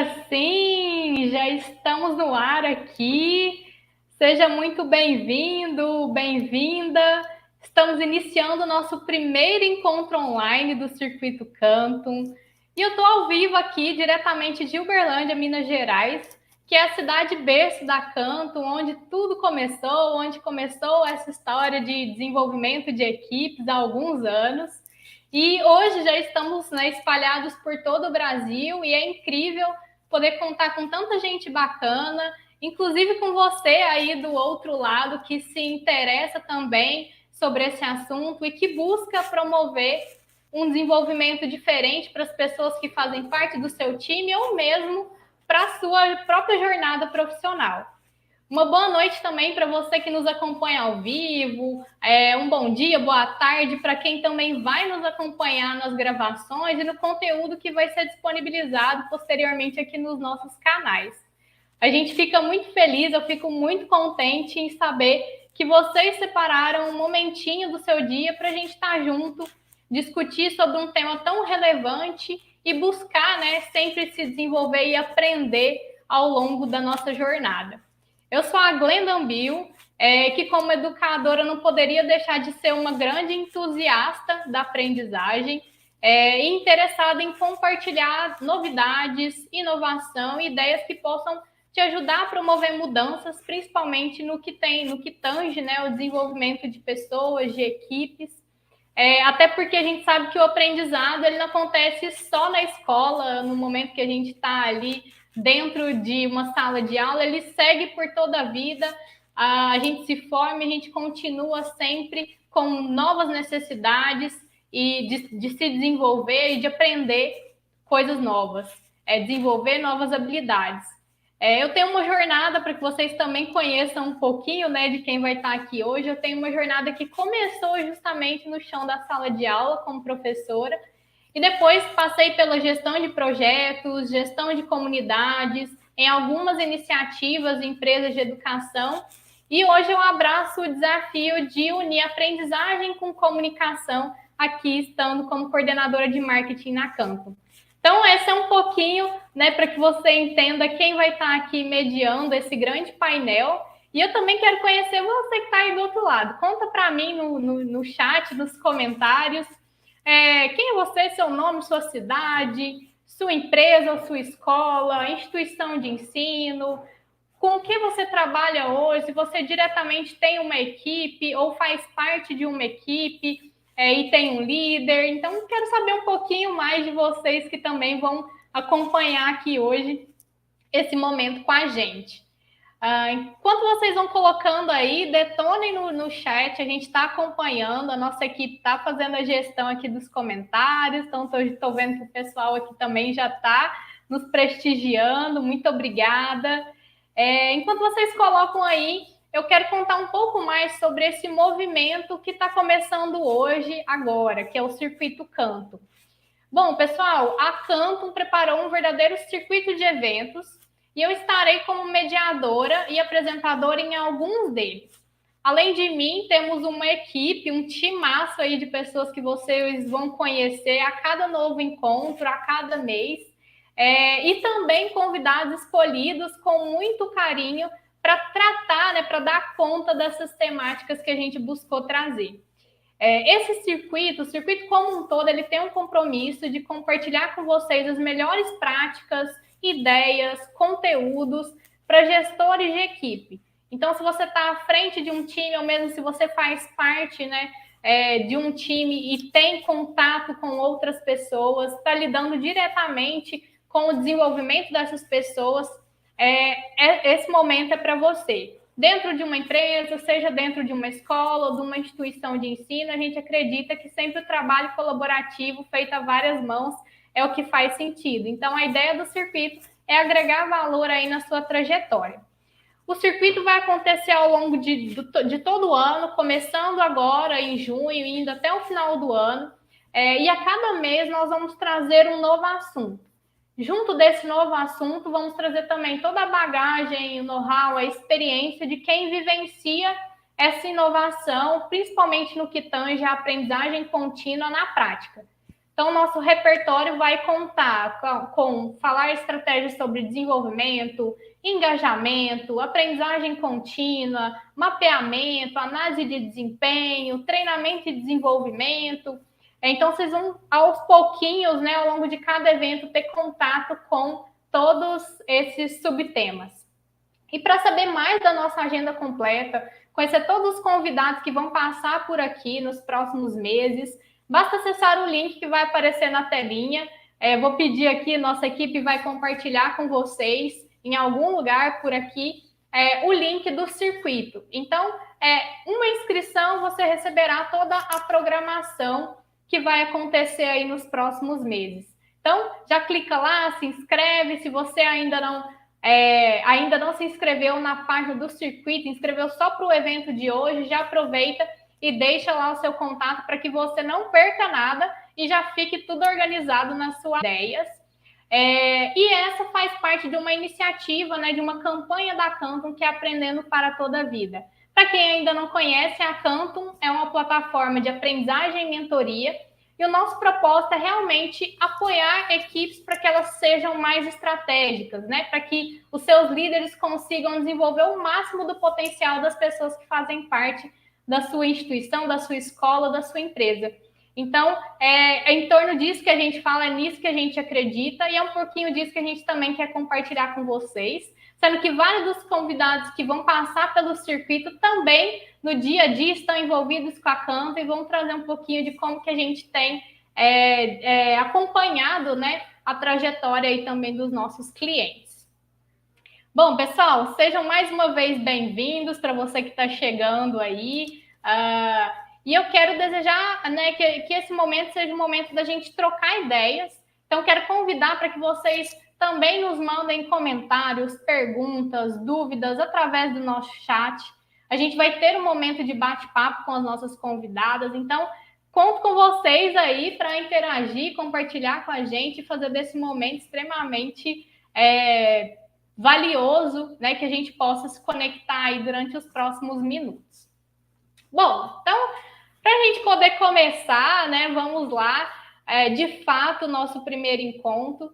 Agora sim, já estamos no ar aqui. Seja muito bem-vindo, bem-vinda. Estamos iniciando o nosso primeiro encontro online do Circuito Cantum. E eu estou ao vivo aqui, diretamente de Uberlândia, Minas Gerais, que é a cidade berço da Cantum, onde tudo começou, onde começou essa história de desenvolvimento de equipes há alguns anos. E hoje já estamos, né, espalhados por todo o Brasil e é incrível poder contar com tanta gente bacana, inclusive com você aí do outro lado que se interessa também sobre esse assunto e que busca promover um desenvolvimento diferente para as pessoas que fazem parte do seu time ou mesmo para a sua própria jornada profissional. Uma boa noite também para você que nos acompanha ao vivo, um bom dia, boa tarde para quem também vai nos acompanhar nas gravações e no conteúdo que vai ser disponibilizado posteriormente aqui nos nossos canais. A gente fica muito feliz, eu fico muito contente em saber que vocês separaram um momentinho do seu dia para a gente estar junto, discutir sobre um tema tão relevante e buscar, né, sempre se desenvolver e aprender ao longo da nossa jornada. Eu sou a Glenda Ambil, que como educadora não poderia deixar de ser uma grande entusiasta da aprendizagem e interessada em compartilhar novidades, inovação e ideias que possam te ajudar a promover mudanças, principalmente no que tange, né, o desenvolvimento de pessoas, de equipes. Até porque a gente sabe que o aprendizado ele não acontece só na escola, no momento que a gente está ali dentro de uma sala de aula, ele segue por toda a vida, a gente se forma, a gente continua sempre com novas necessidades e de se desenvolver e de aprender coisas novas, desenvolver novas habilidades. Eu tenho uma jornada para que vocês também conheçam um pouquinho, né, de quem vai estar aqui hoje. Eu tenho uma jornada que começou justamente no chão da sala de aula como professora e depois passei pela gestão de projetos, gestão de comunidades, em algumas iniciativas, empresas de educação. E hoje eu abraço o desafio de unir aprendizagem com comunicação, aqui estando como coordenadora de marketing na Cantum. Então, esse é um pouquinho, né, para que você entenda quem vai estar aqui mediando esse grande painel. E eu também quero conhecer você que está aí do outro lado. Conta para mim no chat, nos comentários, quem é você, seu nome, sua cidade, sua empresa ou sua escola, instituição de ensino, com o que você trabalha hoje, se você diretamente tem uma equipe ou faz parte de uma equipe e tem um líder. Então, quero saber um pouquinho mais de vocês que também vão acompanhar aqui hoje esse momento com a gente. Enquanto vocês vão colocando aí, detonem no chat, a gente está acompanhando, a nossa equipe está fazendo a gestão aqui dos comentários, então estou vendo que o pessoal aqui também já está nos prestigiando, muito obrigada. Enquanto vocês colocam aí, eu quero contar um pouco mais sobre esse movimento que está começando hoje, agora, que é o Circuito Cantum. Bom, pessoal, a Cantum preparou um verdadeiro circuito de eventos e eu estarei como mediadora e apresentadora em alguns deles. Além de mim, temos uma equipe, um timaço aí de pessoas que vocês vão conhecer a cada novo encontro, a cada mês, e também convidados escolhidos com muito carinho para tratar, né, para dar conta dessas temáticas que a gente buscou trazer. Esse circuito, o circuito como um todo, ele tem um compromisso de compartilhar com vocês as melhores práticas, ideias, conteúdos para gestores de equipe. Então, se você está à frente de um time, ou mesmo se você faz parte, né, de um time e tem contato com outras pessoas, está lidando diretamente com o desenvolvimento dessas pessoas, esse momento é para você. Dentro de uma empresa, seja dentro de uma escola ou de uma instituição de ensino, a gente acredita que sempre o trabalho colaborativo feito a várias mãos é o que faz sentido. Então, a ideia do circuito é agregar valor aí na sua trajetória. O circuito vai acontecer ao longo de todo o ano, começando agora em junho, indo até o final do ano. E a cada mês nós vamos trazer um novo assunto. Junto desse novo assunto, vamos trazer também toda a bagagem, o know-how, a experiência de quem vivencia essa inovação, principalmente no que tange a aprendizagem contínua na prática. Então, o nosso repertório vai contar com falar estratégias sobre desenvolvimento, engajamento, aprendizagem contínua, mapeamento, análise de desempenho, treinamento e desenvolvimento. Então, vocês vão, aos pouquinhos, né, ao longo de cada evento, ter contato com todos esses subtemas. E para saber mais da nossa agenda completa, conhecer todos os convidados que vão passar por aqui nos próximos meses, basta acessar o link que vai aparecer na telinha. Vou pedir aqui, nossa equipe vai compartilhar com vocês, em algum lugar por aqui, o link do circuito. Então, uma inscrição, você receberá toda a programação que vai acontecer aí nos próximos meses. Então, já clica lá, se inscreve. Se você ainda não se inscreveu na página do circuito, inscreveu só para o evento de hoje, já aproveita e deixa lá o seu contato para que você não perca nada e já fique tudo organizado nas suas ideias. E essa faz parte de uma iniciativa, né, de uma campanha da Canton, que é Aprendendo para Toda a Vida. Para quem ainda não conhece, a Canton é uma plataforma de aprendizagem e mentoria, e o nosso propósito é realmente apoiar equipes para que elas sejam mais estratégicas, né? Para que os seus líderes consigam desenvolver o máximo do potencial das pessoas que fazem parte da sua instituição, da sua escola, da sua empresa. Então, é em torno disso que a gente fala, é nisso que a gente acredita, e é um pouquinho disso que a gente também quer compartilhar com vocês, sendo que vários dos convidados que vão passar pelo circuito também, no dia a dia, estão envolvidos com a Canton e vão trazer um pouquinho de como que a gente tem acompanhado, né, a trajetória aí também dos nossos clientes. Bom, pessoal, sejam mais uma vez bem-vindos para você que está chegando aí. E eu quero desejar, né, que esse momento seja um momento da gente trocar ideias. Então, quero convidar para que vocês também nos mandem comentários, perguntas, dúvidas através do nosso chat. A gente vai ter um momento de bate-papo com as nossas convidadas. Então, conto com vocês aí para interagir, compartilhar com a gente e fazer desse momento extremamente valioso, né, que a gente possa se conectar aí durante os próximos minutos. Bom, então, para a gente poder começar, né, vamos lá, de fato, o nosso primeiro encontro.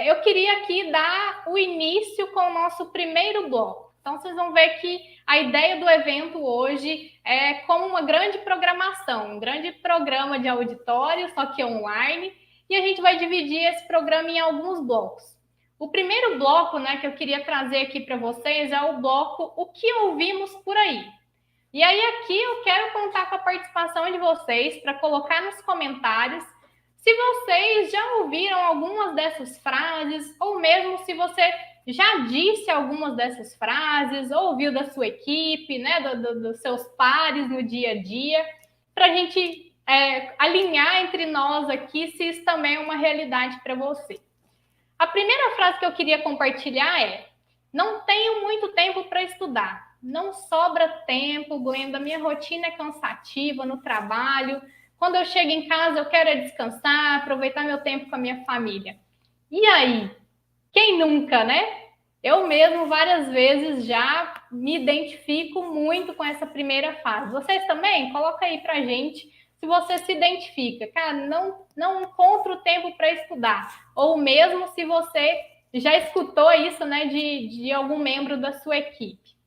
Eu queria aqui dar o início com o nosso primeiro bloco. Então, vocês vão ver que a ideia do evento hoje é como uma grande programação, um grande programa de auditório, só que online, e a gente vai dividir esse programa em alguns blocos. O primeiro bloco, né, que eu queria trazer aqui para vocês é o bloco O que ouvimos por aí. E aí aqui eu quero contar com a participação de vocês para colocar nos comentários se vocês já ouviram algumas dessas frases, ou mesmo se você já disse algumas dessas frases, ou ouviu da sua equipe, né, dos seus pares no dia a dia, para a gente alinhar entre nós aqui se isso também é uma realidade para você. A primeira frase que eu queria compartilhar é: não tenho muito tempo para estudar. Não sobra tempo, Glenda. Minha rotina é cansativa no trabalho. Quando eu chego em casa, eu quero descansar, aproveitar meu tempo com a minha família. E aí? Quem nunca, né? Eu mesmo, várias vezes, já me identifico muito com essa primeira fase. Vocês também? Coloca aí pra gente se você se identifica. Cara, não encontro tempo para estudar. Ou mesmo se você já escutou isso, né, de algum membro da sua equipe.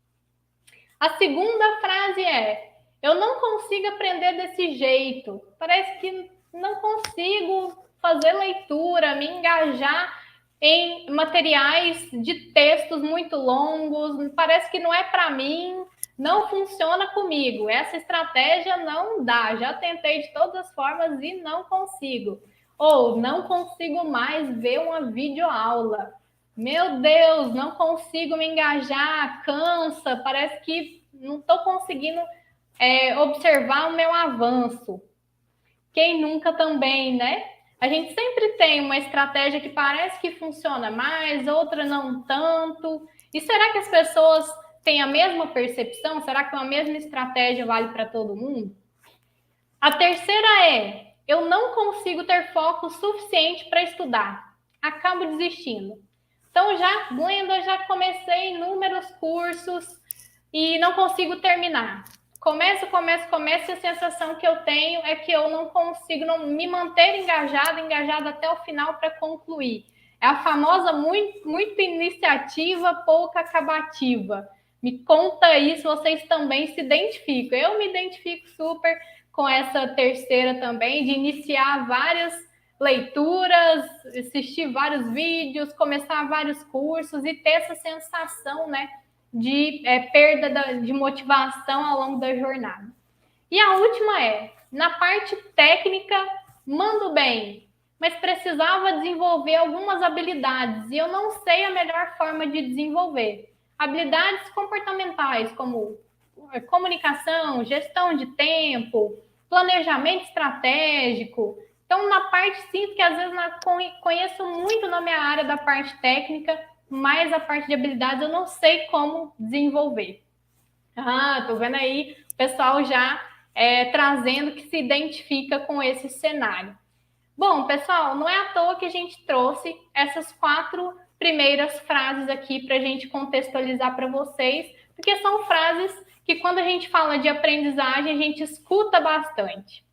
A segunda frase é: eu não consigo aprender desse jeito. Parece que não consigo fazer leitura, me engajar em materiais de textos muito longos. Parece que não é para mim, não funciona comigo. Essa estratégia não dá. Já tentei de todas as formas e não consigo. Ou não consigo mais ver uma videoaula. Meu Deus, não consigo me engajar, cansa, parece que não estou conseguindo observar o meu avanço. Quem nunca também, né? A gente sempre tem uma estratégia que parece que funciona mais, outra não tanto. E será que as pessoas têm a mesma percepção? Será que uma mesma estratégia vale para todo mundo? A terceira é: eu não consigo ter foco suficiente para estudar. Acabo desistindo. Então, Glenda, já comecei inúmeros cursos e não consigo terminar. começo, e a sensação que eu tenho é que eu não consigo não me manter engajada até o final para concluir. É a famosa muita iniciativa, pouca acabativa. Me conta aí se vocês também se identificam. Eu me identifico super com essa terceira também, de iniciar várias leituras, assistir vários vídeos, começar vários cursos e ter essa sensação, né, de perda de motivação ao longo da jornada. E a última na parte técnica, mando bem, mas precisava desenvolver algumas habilidades e eu não sei a melhor forma de desenvolver. Habilidades comportamentais, como comunicação, gestão de tempo, planejamento estratégico. Então, na parte, sinto que às vezes conheço muito na minha área da parte técnica, mas a parte de habilidades eu não sei como desenvolver. Tô vendo aí o pessoal já trazendo que se identifica com esse cenário. Bom, pessoal, não é à toa que a gente trouxe essas 4 primeiras frases aqui para a gente contextualizar para vocês, porque são frases que quando a gente fala de aprendizagem, a gente escuta bastante.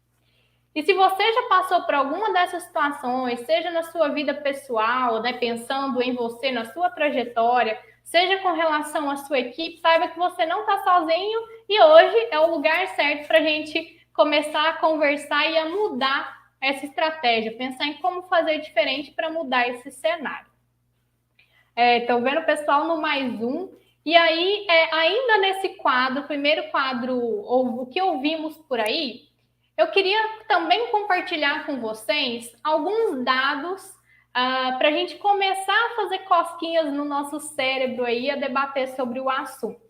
E se você já passou por alguma dessas situações, seja na sua vida pessoal, né, pensando em você, na sua trajetória, seja com relação à sua equipe, saiba que você não está sozinho e hoje é o lugar certo para a gente começar a conversar e a mudar essa estratégia, pensar em como fazer diferente para mudar esse cenário. Estou vendo o pessoal no mais um. E aí, ainda nesse quadro, primeiro quadro, o que ouvimos por aí, eu queria também compartilhar com vocês alguns dados para a gente começar a fazer cosquinhas no nosso cérebro aí, a debater sobre o assunto.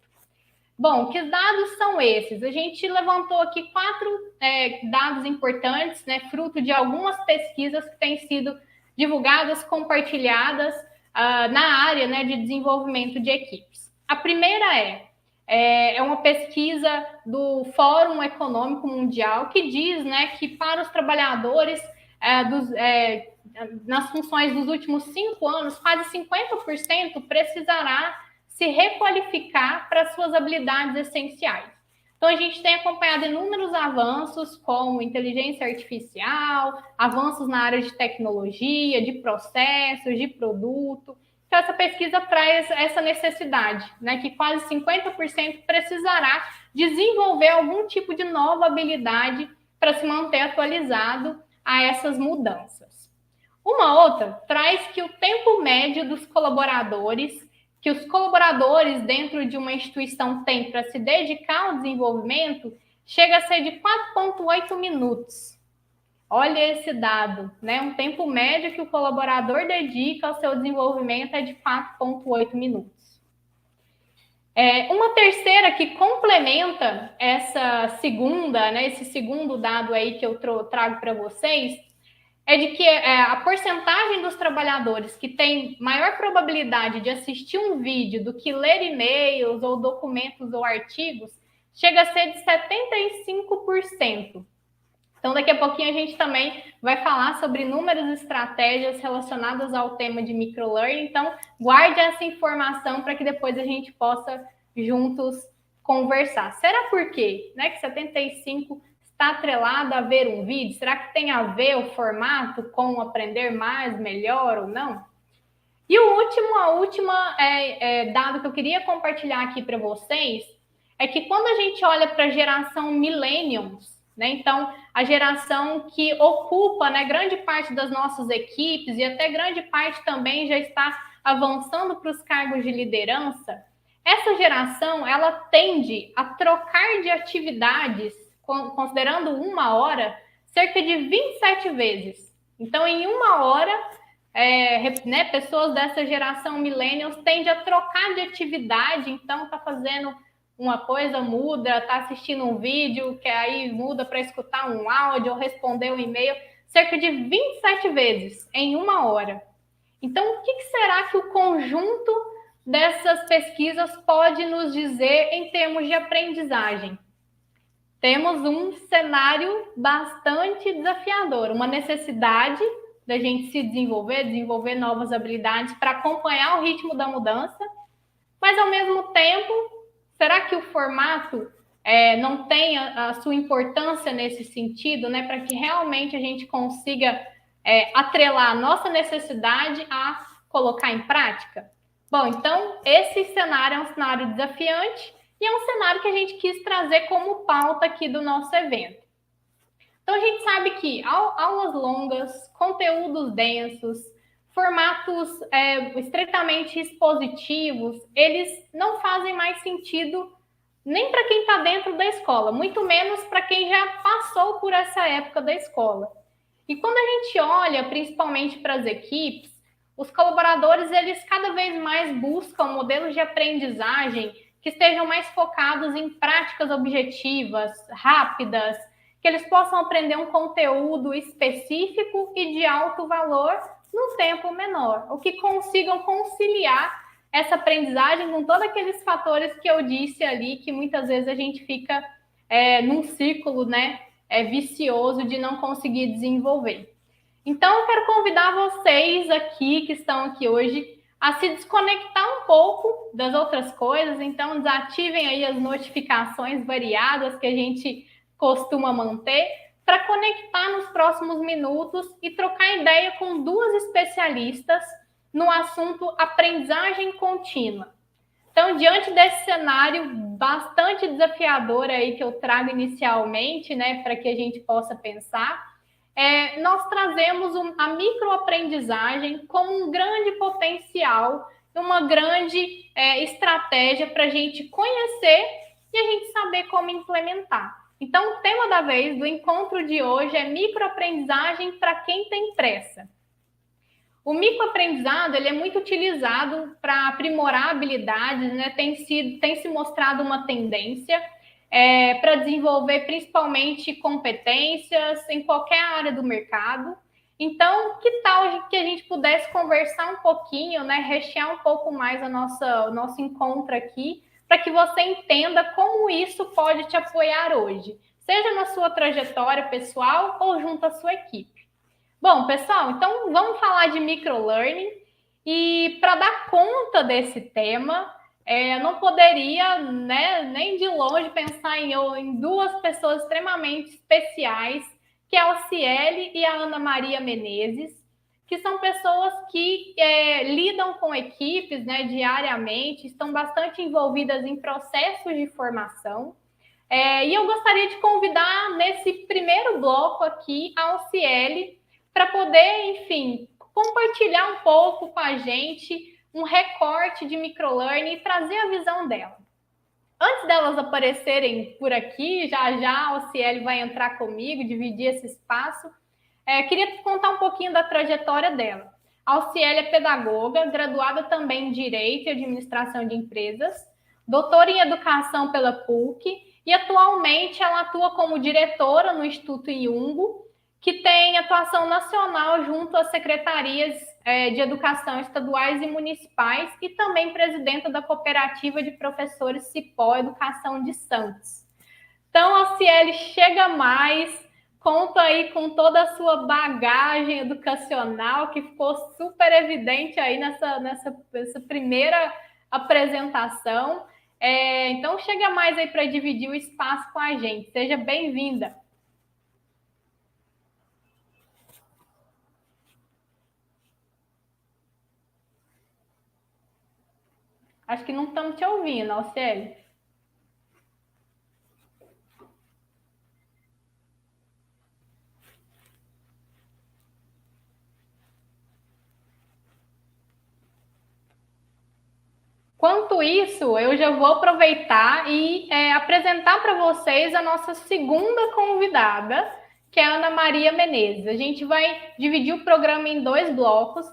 Bom, que dados são esses? A gente levantou aqui 4 dados importantes, né, fruto de algumas pesquisas que têm sido divulgadas, compartilhadas na área, né, de desenvolvimento de equipes. A primeira é uma pesquisa do Fórum Econômico Mundial que diz, né, que para os trabalhadores nas funções dos últimos 5 anos, quase 50% precisará se requalificar para suas habilidades essenciais. Então, a gente tem acompanhado inúmeros avanços, como inteligência artificial, avanços na área de tecnologia, de processos, de produto. Então, essa pesquisa traz essa necessidade, né, que quase 50% precisará desenvolver algum tipo de nova habilidade para se manter atualizado a essas mudanças. Uma outra traz que o tempo médio dos colaboradores que os colaboradores dentro de uma instituição têm para se dedicar ao desenvolvimento chega a ser de 4,8 minutos. Olha esse dado, né? Um tempo médio que o colaborador dedica ao seu desenvolvimento é de 4,8 minutos. Uma terceira que complementa essa segunda, né, esse segundo dado aí que eu trago para vocês, é de que a porcentagem dos trabalhadores que tem maior probabilidade de assistir um vídeo do que ler e-mails ou documentos ou artigos chega a ser de 75%. Então, daqui a pouquinho a gente também vai falar sobre inúmeras estratégias relacionadas ao tema de microlearning. Então, guarde essa informação para que depois a gente possa juntos conversar. Será por quê? Né, que 75% está atrelado a ver um vídeo? Será que tem a ver o formato com aprender mais, melhor ou não? E a última dado que eu queria compartilhar aqui para vocês é que quando a gente olha para a geração millennials, né, então a geração que ocupa, né, grande parte das nossas equipes e até grande parte também já está avançando para os cargos de liderança, essa geração ela tende a trocar de atividades, considerando 1 hora, cerca de 27 vezes. Então, em 1 hora, né, pessoas dessa geração millennials tendem a trocar de atividade, então está fazendo uma coisa, muda, está assistindo um vídeo, que aí muda para escutar um áudio ou responder um e-mail, cerca de 27 vezes em 1 hora. Então, o que será que o conjunto dessas pesquisas pode nos dizer em termos de aprendizagem? Temos um cenário bastante desafiador, uma necessidade da gente se desenvolver novas habilidades para acompanhar o ritmo da mudança, mas ao mesmo tempo, será que o formato não tem a sua importância nesse sentido, né, para que realmente a gente consiga atrelar a nossa necessidade a colocar em prática? Bom, então esse cenário é um cenário desafiante e é um cenário que a gente quis trazer como pauta aqui do nosso evento. Então a gente sabe que aulas longas, conteúdos densos, formatos estritamente expositivos, eles não fazem mais sentido nem para quem está dentro da escola, muito menos para quem já passou por essa época da escola. E quando a gente olha principalmente para as equipes, os colaboradores eles cada vez mais buscam modelos de aprendizagem que estejam mais focados em práticas objetivas, rápidas, que eles possam aprender um conteúdo específico e de alto valor num tempo menor, ou que consigam conciliar essa aprendizagem com todos aqueles fatores que eu disse ali, que muitas vezes a gente fica num círculo, né, vicioso de não conseguir desenvolver. Então, eu quero convidar vocês aqui, que estão aqui hoje, a se desconectar um pouco das outras coisas. Então, desativem aí as notificações variadas que a gente costuma manter, para conectar nos próximos minutos e trocar ideia com duas especialistas no assunto aprendizagem contínua. Então, diante desse cenário bastante desafiador aí que eu trago inicialmente, né, para que a gente possa pensar, nós trazemos a microaprendizagem como um grande potencial, uma grande estratégia para a gente conhecer e a gente saber como implementar. Então, o tema da vez do encontro de hoje é microaprendizagem para quem tem pressa. O microaprendizado ele é muito utilizado para aprimorar habilidades, né? Tem se mostrado uma tendência para desenvolver principalmente competências em qualquer área do mercado. Então, que tal que a gente pudesse conversar um pouquinho, né? Rechear um pouco mais o nosso encontro aqui, para que você entenda como isso pode te apoiar hoje, seja na sua trajetória pessoal ou junto à sua equipe. Bom, pessoal, então vamos falar de microlearning e para dar conta desse tema, eu não poderia, né, nem de longe pensar em duas pessoas extremamente especiais, que é a Ciele e a Ana Maria Menezes, que são pessoas que lidam com equipes, né, diariamente, estão bastante envolvidas em processos de formação. E eu gostaria de convidar nesse primeiro bloco aqui a Ciele para poder, enfim, compartilhar um pouco com a gente um recorte de microlearning e trazer a visão dela. Antes delas aparecerem por aqui, já a Ociele vai entrar comigo, dividir esse espaço. Queria contar um pouquinho da trajetória dela. A Ociele é pedagoga, graduada também em Direito e Administração de Empresas, doutora em Educação pela PUC e atualmente ela atua como diretora no Instituto Iungo, que tem atuação nacional junto às secretarias de educação estaduais e municipais e também presidenta da Cooperativa de Professores Cipó Educação de Santos. Então, a Ciele chega mais, conta aí com toda a sua bagagem educacional, que ficou super evidente aí nessa primeira apresentação. Então, chega mais aí para dividir o espaço com a gente. Seja bem-vinda. Acho que não estamos te ouvindo, Alciele. Quanto isso, eu já vou aproveitar e apresentar para vocês a nossa segunda convidada, que é a Ana Maria Menezes. A gente vai dividir o programa em dois blocos.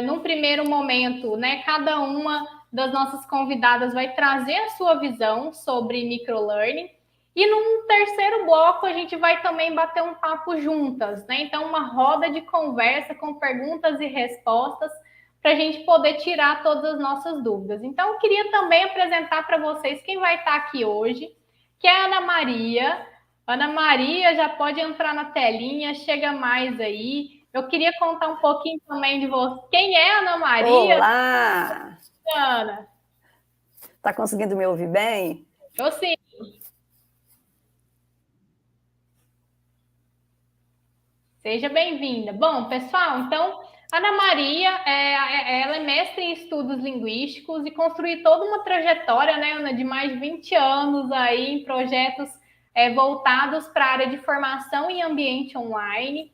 Num primeiro momento, né, cada uma das nossas convidadas vai trazer a sua visão sobre microlearning. E num terceiro bloco, a gente vai também bater um papo juntas, né? Então, uma roda de conversa com perguntas e respostas para a gente poder tirar todas as nossas dúvidas. Então, eu queria também apresentar para vocês quem vai estar aqui hoje, que é a Ana Maria. Ana Maria já pode entrar na telinha, chega mais aí. Eu queria contar um pouquinho também de você. Quem é a Ana Maria? Olá! Ana. Está conseguindo me ouvir bem? Eu sim. Seja bem-vinda. Bom, pessoal, então, Ana Maria, ela é mestre em estudos linguísticos e construiu toda uma trajetória, né, Ana, de mais de 20 anos aí em projetos voltados para a área de formação em ambiente online.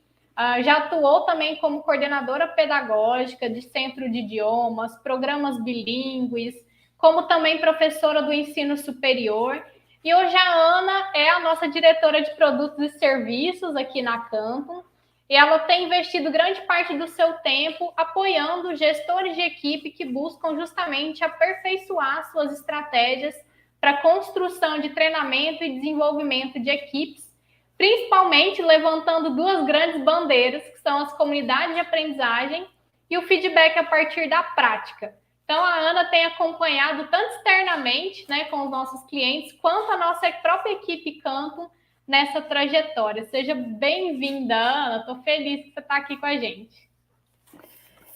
Já atuou também como coordenadora pedagógica de centro de idiomas, programas bilíngues, como também professora do ensino superior. E hoje a Ana é a nossa diretora de produtos e serviços aqui na Campus. E ela tem investido grande parte do seu tempo apoiando gestores de equipe que buscam justamente aperfeiçoar suas estratégias para construção de treinamento e desenvolvimento de equipes, principalmente levantando duas grandes bandeiras, que são as comunidades de aprendizagem e o feedback a partir da prática. Então, a Ana tem acompanhado tanto externamente, né, com os nossos clientes, quanto a nossa própria equipe Canto nessa trajetória. Seja bem-vinda, Ana. Estou feliz que você está aqui com a gente.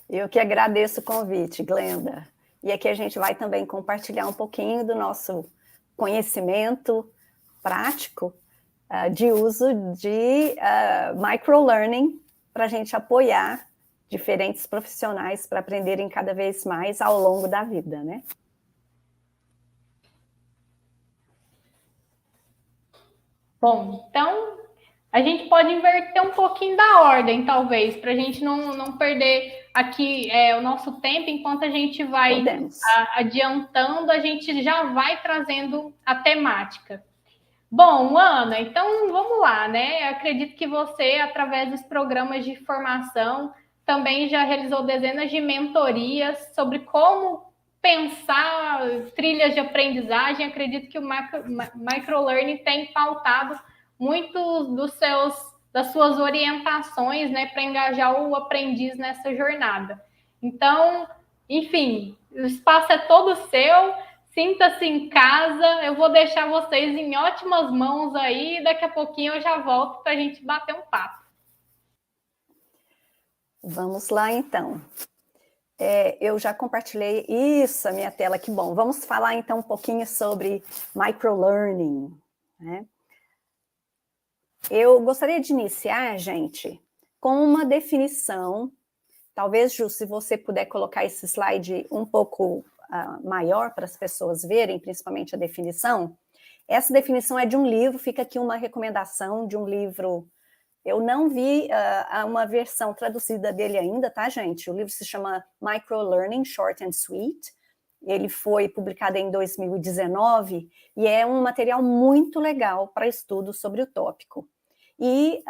Eu que agradeço o convite, Glenda. E aqui a gente vai também compartilhar um pouquinho do nosso conhecimento prático de uso de microlearning para a gente apoiar diferentes profissionais para aprenderem cada vez mais ao longo da vida, né? Bom, então a gente pode inverter um pouquinho da ordem, talvez, para a gente não perder aqui o nosso tempo. Enquanto a gente vai adiantando, a gente já vai trazendo a temática. Bom, Ana, então vamos lá, né? Eu acredito que você, através dos programas de formação, também já realizou dezenas de mentorias sobre como pensar trilhas de aprendizagem. Acredito que o microlearning tem pautado muitos das suas orientações, né, para engajar o aprendiz nessa jornada. Então, enfim, o espaço é todo seu. Sinta-se em casa, eu vou deixar vocês em ótimas mãos aí, daqui a pouquinho eu já volto para a gente bater um papo. Vamos lá, então. Eu já compartilhei isso, a minha tela, que bom. Vamos falar, então, um pouquinho sobre microlearning, né? Eu gostaria de iniciar, gente, com uma definição. Talvez, Ju, se você puder colocar esse slide um pouco maior para as pessoas verem, principalmente a definição. Essa definição é de um livro, fica aqui uma recomendação de um livro. Eu não vi uma versão traduzida dele ainda, tá, gente? O livro se chama Microlearning, Short and Sweet. Ele foi publicado em 2019 e é um material muito legal para estudo sobre o tópico. E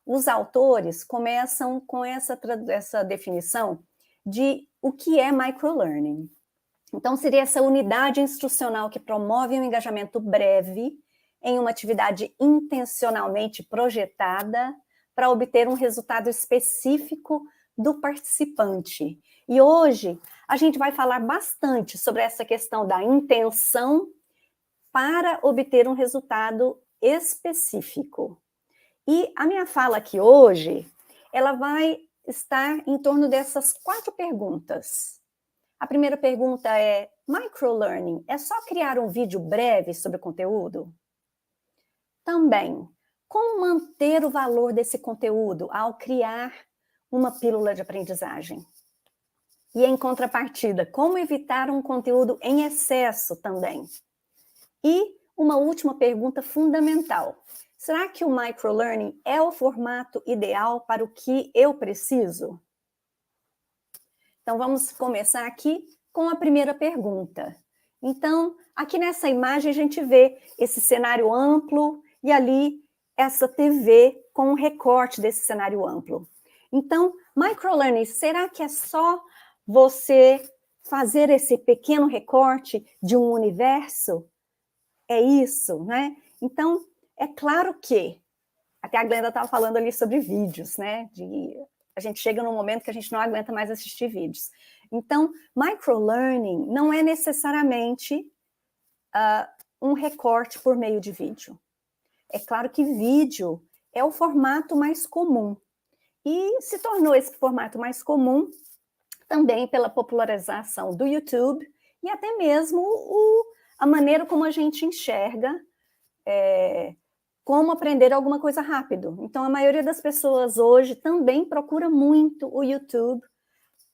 os autores começam com essa definição de o que é microlearning. Então, seria essa unidade instrucional que promove um engajamento breve em uma atividade intencionalmente projetada para obter um resultado específico do participante. E hoje, a gente vai falar bastante sobre essa questão da intenção para obter um resultado específico. E a minha fala aqui hoje, ela vai estar em torno dessas 4 perguntas. A primeira pergunta é: microlearning é só criar um vídeo breve sobre o conteúdo? Também, como manter o valor desse conteúdo ao criar uma pílula de aprendizagem? E em contrapartida, como evitar um conteúdo em excesso também? E uma última pergunta fundamental: será que o microlearning é o formato ideal para o que eu preciso? Então, vamos começar aqui com a primeira pergunta. Então, aqui nessa imagem a gente vê esse cenário amplo e ali essa TV com um recorte desse cenário amplo. Então, microlearning, será que é só você fazer esse pequeno recorte de um universo? É isso, né? Então, é claro que, até a Glenda estava falando ali sobre vídeos, né? A gente chega num momento que a gente não aguenta mais assistir vídeos. Então, microlearning não é necessariamente um recorte por meio de vídeo. É claro que vídeo é o formato mais comum. E se tornou esse formato mais comum também pela popularização do YouTube e até mesmo a maneira como a gente enxerga como aprender alguma coisa rápido. Então, a maioria das pessoas hoje também procura muito o YouTube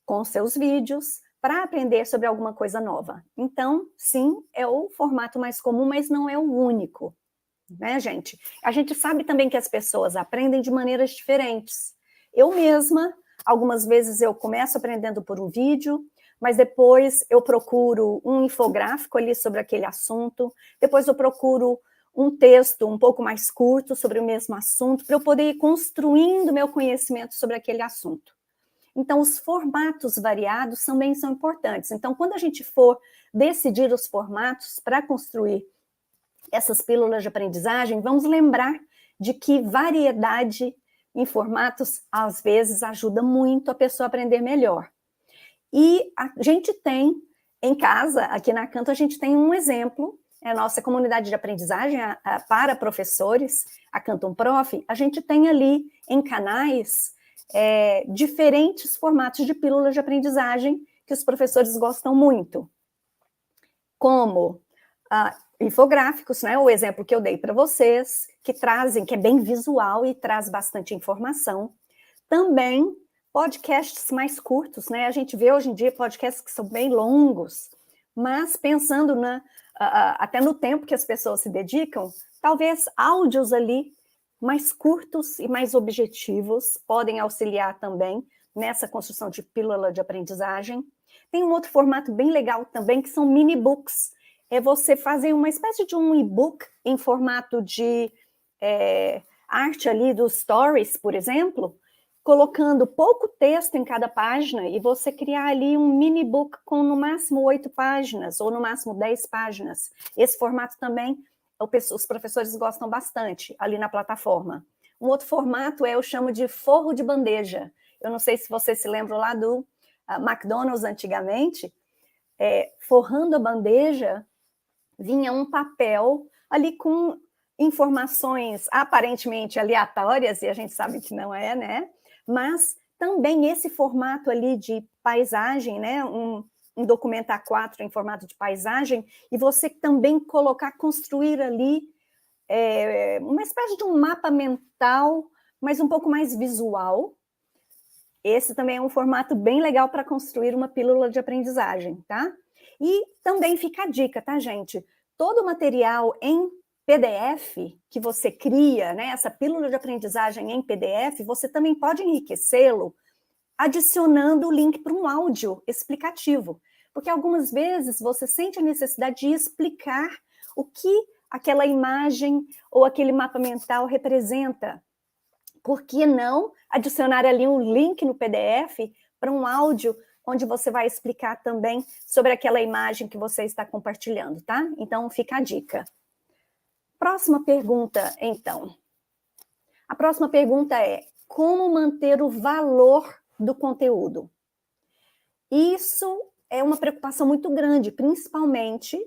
com seus vídeos para aprender sobre alguma coisa nova. Então, sim, é o formato mais comum, mas não é o único, né, gente? A gente sabe também que as pessoas aprendem de maneiras diferentes. Eu mesma, algumas vezes eu começo aprendendo por um vídeo, mas depois eu procuro um infográfico ali sobre aquele assunto, depois eu procuro um texto um pouco mais curto sobre o mesmo assunto, para eu poder ir construindo meu conhecimento sobre aquele assunto. Então, os formatos variados também são importantes. Então, quando a gente for decidir os formatos para construir essas pílulas de aprendizagem, vamos lembrar de que variedade em formatos, às vezes, ajuda muito a pessoa a aprender melhor. E a gente tem, em casa, aqui na Canto, a gente tem um exemplo, é a nossa comunidade de aprendizagem para professores, a Canton Prof, a gente tem ali em canais diferentes formatos de pílulas de aprendizagem que os professores gostam muito, como infográficos, né, o exemplo que eu dei para vocês, que trazem, que é bem visual e traz bastante informação. Também podcasts mais curtos, né? A gente vê hoje em dia podcasts que são bem longos, mas pensando até no tempo que as pessoas se dedicam, talvez áudios ali mais curtos e mais objetivos podem auxiliar também nessa construção de pílula de aprendizagem. Tem um outro formato bem legal também, que são mini books. É você fazer uma espécie de um e-book em formato de arte ali dos stories, por exemplo, colocando pouco texto em cada página e você criar ali um mini book com no máximo 8 páginas ou no máximo 10 páginas. Esse formato também os professores gostam bastante ali na plataforma. Um outro formato eu chamo de forro de bandeja. Eu não sei se você se lembra lá do McDonald's antigamente, forrando a bandeja, vinha um papel ali com informações aparentemente aleatórias, e a gente sabe que não é, né? Mas também esse formato ali de paisagem, né? Um documento A4 em formato de paisagem, e você também construir ali uma espécie de um mapa mental, mas um pouco mais visual. Esse também é um formato bem legal para construir uma pílula de aprendizagem, tá? E também fica a dica, tá, gente? Todo o material em PDF que você cria, né, essa pílula de aprendizagem em PDF, você também pode enriquecê-lo adicionando o link para um áudio explicativo. Porque algumas vezes você sente a necessidade de explicar o que aquela imagem ou aquele mapa mental representa. Por que não adicionar ali um link no PDF para um áudio onde você vai explicar também sobre aquela imagem que você está compartilhando, tá? Então, fica a dica. Próxima pergunta, então. A próxima pergunta é: como manter o valor do conteúdo? Isso é uma preocupação muito grande, principalmente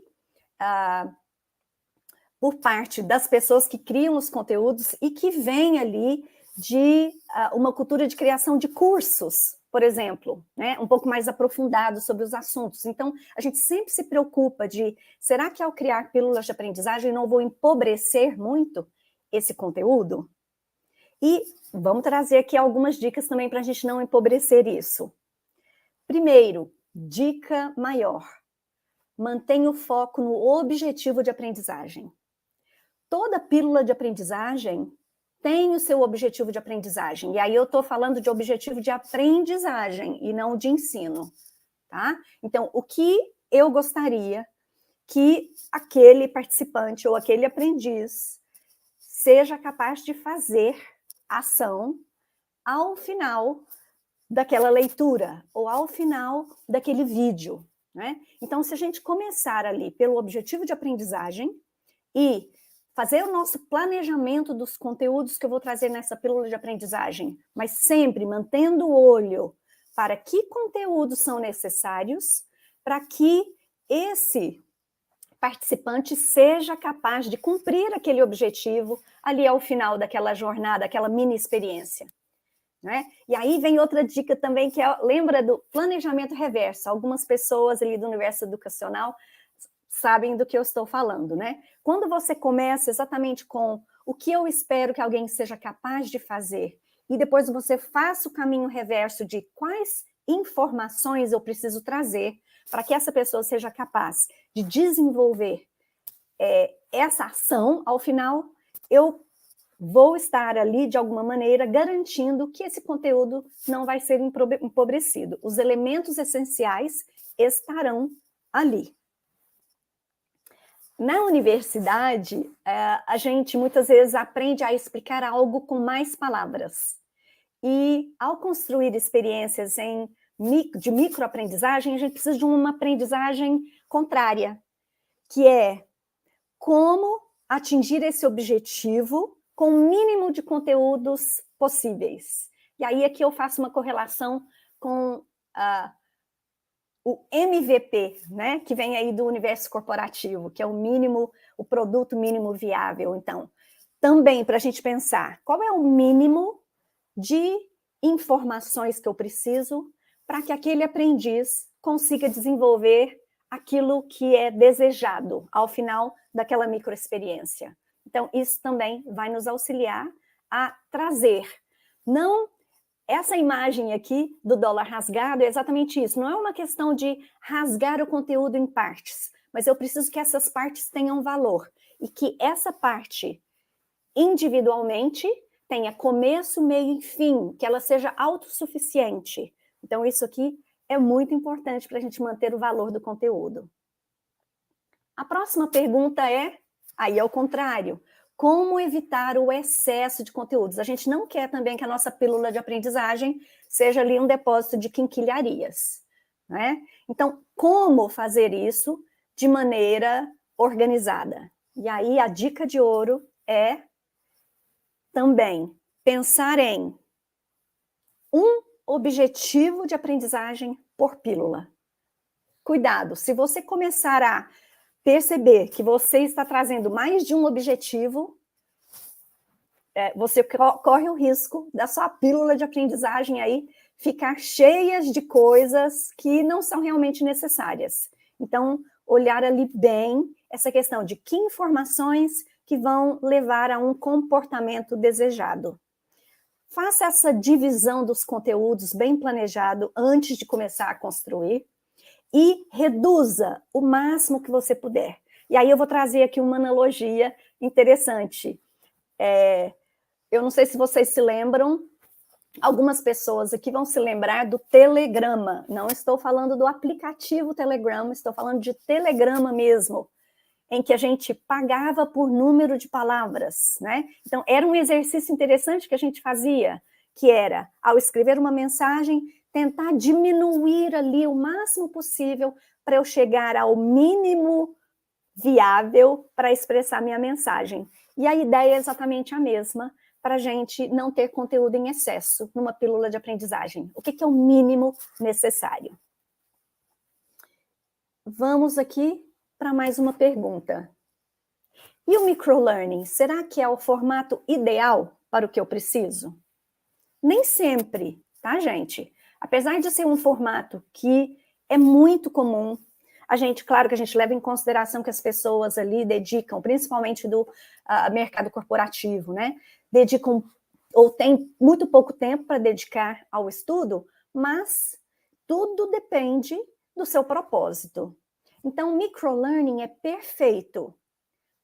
por parte das pessoas que criam os conteúdos e que vêm ali de uma cultura de criação de cursos, por exemplo, né, um pouco mais aprofundado sobre os assuntos. Então, a gente sempre se preocupa de, será que ao criar pílulas de aprendizagem não vou empobrecer muito esse conteúdo? E vamos trazer aqui algumas dicas também para a gente não empobrecer isso. Primeiro, dica maior. Mantenha o foco no objetivo de aprendizagem. Toda pílula de aprendizagem tem o seu objetivo de aprendizagem. E aí eu estou falando de objetivo de aprendizagem e não de ensino, tá? Então, o que eu gostaria que aquele participante ou aquele aprendiz seja capaz de fazer ação ao final daquela leitura ou ao final daquele vídeo, né? Então, se a gente começar ali pelo objetivo de aprendizagem e fazer o nosso planejamento dos conteúdos que eu vou trazer nessa pílula de aprendizagem, mas sempre mantendo o olho para que conteúdos são necessários para que esse participante seja capaz de cumprir aquele objetivo ali ao final daquela jornada, aquela mini experiência, né? E aí vem outra dica também, que lembra do planejamento reverso. Algumas pessoas ali do universo educacional sabem do que eu estou falando, né? Quando você começa exatamente com o que eu espero que alguém seja capaz de fazer, e depois você faça o caminho reverso de quais informações eu preciso trazer para que essa pessoa seja capaz de desenvolver essa ação, ao final, eu vou estar ali, de alguma maneira, garantindo que esse conteúdo não vai ser empobrecido. Os elementos essenciais estarão ali. Na universidade, a gente muitas vezes aprende a explicar algo com mais palavras. E ao construir experiências de microaprendizagem, a gente precisa de uma aprendizagem contrária, que é como atingir esse objetivo com o mínimo de conteúdos possíveis. E aí é que eu faço uma correlação com o MVP, né, que vem aí do universo corporativo, que é o produto mínimo viável. Então, também para a gente pensar, qual é o mínimo de informações que eu preciso para que aquele aprendiz consiga desenvolver aquilo que é desejado ao final daquela microexperiência. Então, isso também vai nos auxiliar a trazer. Não, essa imagem aqui do dólar rasgado é exatamente isso. Não é uma questão de rasgar o conteúdo em partes, mas eu preciso que essas partes tenham valor e que essa parte, individualmente, tenha começo, meio e fim, que ela seja autossuficiente. Então, isso aqui é muito importante para a gente manter o valor do conteúdo. A próxima pergunta é, aí é o contrário, como evitar o excesso de conteúdos? A gente não quer também que a nossa pílula de aprendizagem seja ali um depósito de quinquilharias, né? Então, como fazer isso de maneira organizada? E aí a dica de ouro é também pensar em um objetivo de aprendizagem por pílula. Cuidado, se você começar a perceber que você está trazendo mais de um objetivo, você corre o risco da sua pílula de aprendizagem aí ficar cheias de coisas que não são realmente necessárias. Então, olhar ali bem essa questão de que informações que vão levar a um comportamento desejado. Faça essa divisão dos conteúdos bem planejado antes de começar a construir e reduza o máximo que você puder. E aí eu vou trazer aqui uma analogia interessante. Eu não sei se vocês se lembram, algumas pessoas aqui vão se lembrar do Telegrama. Não estou falando do aplicativo Telegram, estou falando de Telegrama mesmo, em que a gente pagava por número de palavras, né? Então, era um exercício interessante que a gente fazia, que era, ao escrever uma mensagem, tentar diminuir ali o máximo possível para eu chegar ao mínimo viável para expressar minha mensagem. E a ideia é exatamente a mesma, para a gente não ter conteúdo em excesso numa pílula de aprendizagem. O que é o mínimo necessário? Vamos aqui para mais uma pergunta. E o microlearning, será que é o formato ideal para o que eu preciso? Nem sempre, tá, gente? Apesar de ser um formato que é muito comum, claro que a gente leva em consideração que as pessoas ali dedicam, principalmente do mercado corporativo, né? Dedicam ou tem muito pouco tempo para dedicar ao estudo, mas tudo depende do seu propósito. Então, o microlearning é perfeito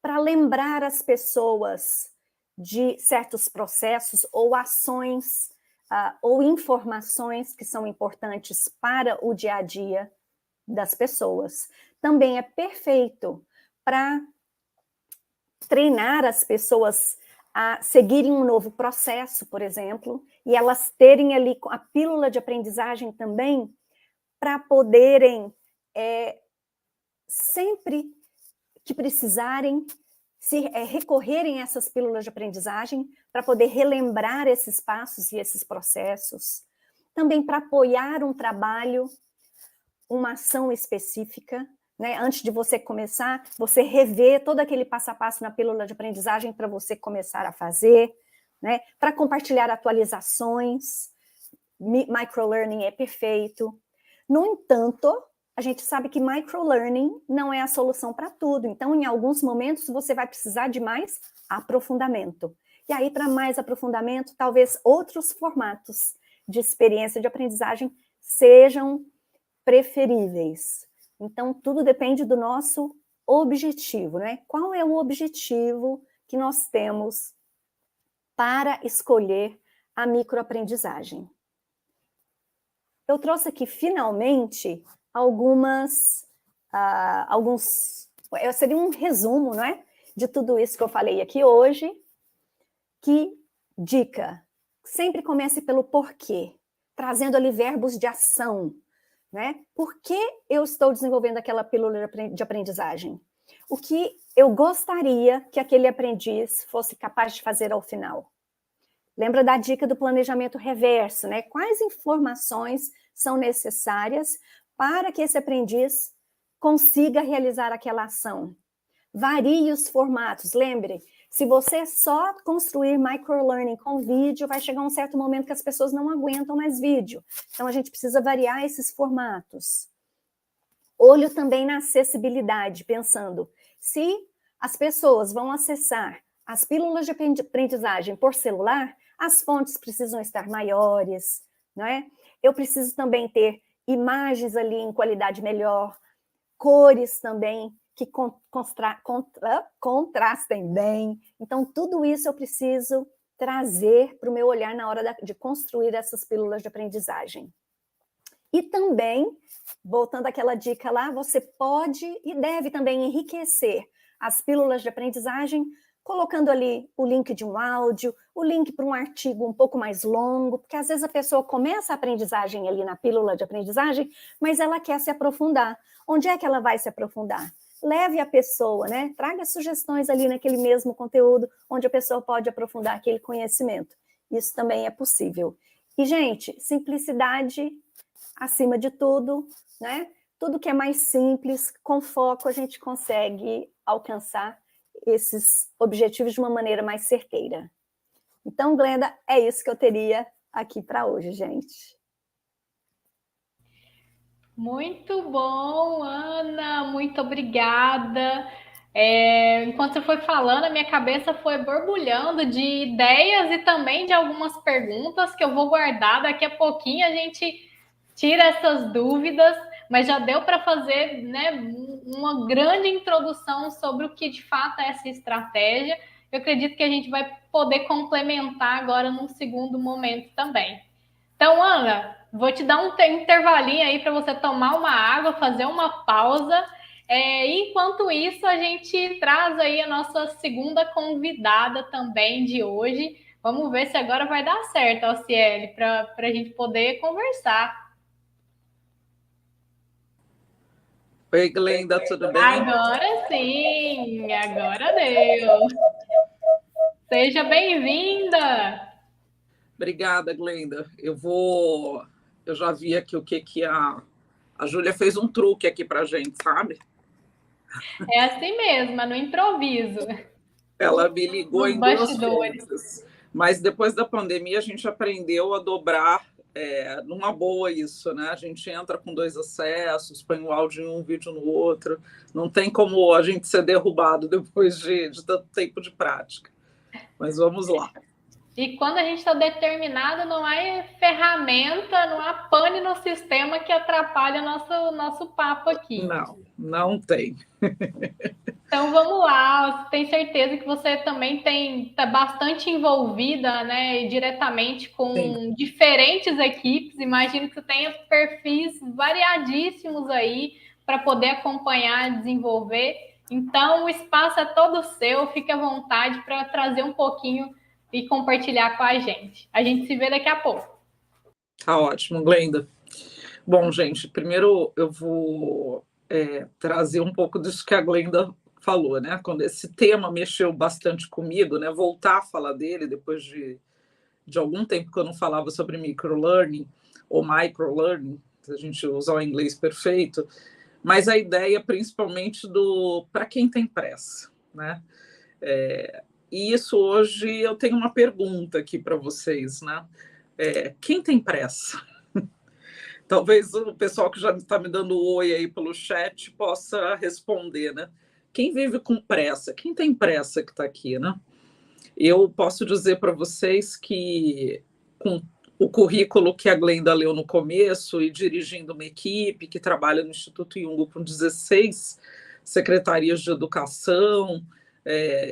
para lembrar as pessoas de certos processos ou ações ou informações que são importantes para o dia a dia das pessoas. Também é perfeito para treinar as pessoas a seguirem um novo processo, por exemplo, e elas terem ali a pílula de aprendizagem também para poderem sempre que precisarem recorrerem a essas pílulas de aprendizagem para poder relembrar esses passos e esses processos. Também para apoiar um trabalho, uma ação específica, né? Antes de você começar, você rever todo aquele passo a passo na pílula de aprendizagem para você começar a fazer, né? Para compartilhar atualizações, microlearning é perfeito. No entanto, a gente sabe que microlearning não é a solução para tudo. Então, em alguns momentos, você vai precisar de mais aprofundamento. E aí, para mais aprofundamento, talvez outros formatos de experiência de aprendizagem sejam preferíveis. Então, tudo depende do nosso objetivo, né? Qual é o objetivo que nós temos para escolher a microaprendizagem? Eu trouxe aqui, finalmente, seria um resumo, não é? De tudo isso que eu falei aqui hoje. Que dica? Sempre comece pelo porquê, trazendo ali verbos de ação, né? Por que eu estou desenvolvendo aquela pílula de aprendizagem? O que eu gostaria que aquele aprendiz fosse capaz de fazer ao final? Lembra da dica do planejamento reverso, né? Quais informações são necessárias para que esse aprendiz consiga realizar aquela ação? Varie os formatos, lembre, se você só construir microlearning com vídeo, vai chegar um certo momento que as pessoas não aguentam mais vídeo. Então, a gente precisa variar esses formatos. Olho também na acessibilidade, pensando, se as pessoas vão acessar as pílulas de aprendizagem por celular, as fontes precisam estar maiores, não é? Eu preciso também ter imagens ali em qualidade melhor, cores também que contrastem bem. Então, tudo isso eu preciso trazer para o meu olhar na hora de construir essas pílulas de aprendizagem. E também, voltando àquela dica lá, você pode e deve também enriquecer as pílulas de aprendizagem, colocando ali o link de um áudio, o link para um artigo um pouco mais longo, porque às vezes a pessoa começa a aprendizagem ali na pílula de aprendizagem, mas ela quer se aprofundar. Onde é que ela vai se aprofundar? Leve a pessoa, né? Traga sugestões ali naquele mesmo conteúdo, onde a pessoa pode aprofundar aquele conhecimento. Isso também é possível. E, gente, simplicidade acima de tudo, né? Tudo que é mais simples, com foco, a gente consegue alcançar esses objetivos de uma maneira mais certeira. Então, Glenda, é isso que eu teria aqui para hoje, gente. Muito bom, Ana, muito obrigada. Enquanto você foi falando, a minha cabeça foi borbulhando de ideias e também de algumas perguntas que eu vou guardar. Daqui a pouquinho a gente tira essas dúvidas, mas já deu para fazer, né, uma grande introdução sobre o que de fato é essa estratégia. Eu acredito que a gente vai poder complementar agora num segundo momento também. Então, Ana, vou te dar um intervalinho aí para você tomar uma água, fazer uma pausa. Enquanto isso, a gente traz aí a nossa segunda convidada também de hoje. Vamos ver se agora vai dar certo, Alciele, para a gente poder conversar. Oi, Glenda, tudo bem? Agora sim, agora deu. Seja bem-vinda. Obrigada, Glenda. Eu já vi aqui o que a Júlia fez um truque aqui para a gente, sabe? É assim mesmo, é no improviso. Ela me ligou Nos em duas bastidores. coisas, mas depois da pandemia a gente aprendeu a dobrar numa boa isso, né? A gente entra com 2 acessos, põe o áudio em um, vídeo no outro. Não tem como a gente ser derrubado depois de tanto tempo de prática. Mas vamos lá. E quando a gente está determinado, não há ferramenta, não há pane no sistema que atrapalhe o nosso papo aqui. Não tem. Então vamos lá, tenho certeza que você também está bastante envolvida, né, diretamente com Sim. diferentes equipes. Imagino que você tenha perfis variadíssimos aí para poder acompanhar, desenvolver. Então o espaço é todo seu, fique à vontade para trazer um pouquinho e compartilhar com a gente. A gente se vê daqui a pouco. Tá ótimo, Glenda. Bom, gente, primeiro eu vou trazer um pouco disso que a Glenda falou, né? Quando esse tema mexeu bastante comigo, né? Voltar a falar dele depois de algum tempo que eu não falava sobre microlearning ou microlearning, se a gente usar o inglês perfeito, mas a ideia principalmente do para quem tem pressa, né? E isso hoje eu tenho uma pergunta aqui para vocês, né? Quem tem pressa? Talvez o pessoal que já está me dando oi aí pelo chat possa responder, né? Quem vive com pressa? Quem tem pressa que está aqui, né? Eu posso dizer para vocês que, com o currículo que a Glenda leu no começo e dirigindo uma equipe que trabalha no Instituto Jung com 16 secretarias de educação,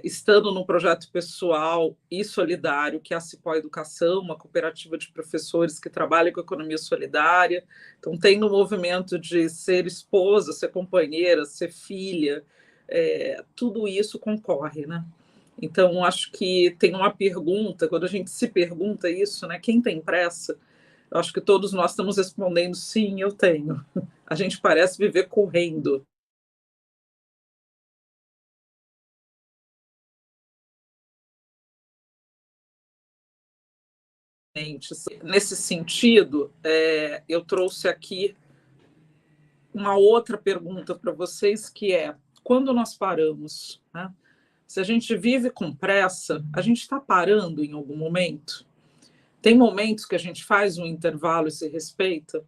estando num projeto pessoal e solidário, que é a Cipó Educação, uma cooperativa de professores que trabalha com economia solidária. Então, tem no movimento de ser esposa, ser companheira, ser filha, tudo isso concorre, né? Então, acho que tem uma pergunta, quando a gente se pergunta isso, né? Quem tem pressa? Eu acho que todos nós estamos respondendo, sim, eu tenho. A gente parece viver correndo. Nesse sentido, eu trouxe aqui uma outra pergunta para vocês, que é: quando nós paramos, né? Se a gente vive com pressa, a gente está parando em algum momento? Tem momentos que a gente faz um intervalo e se respeita?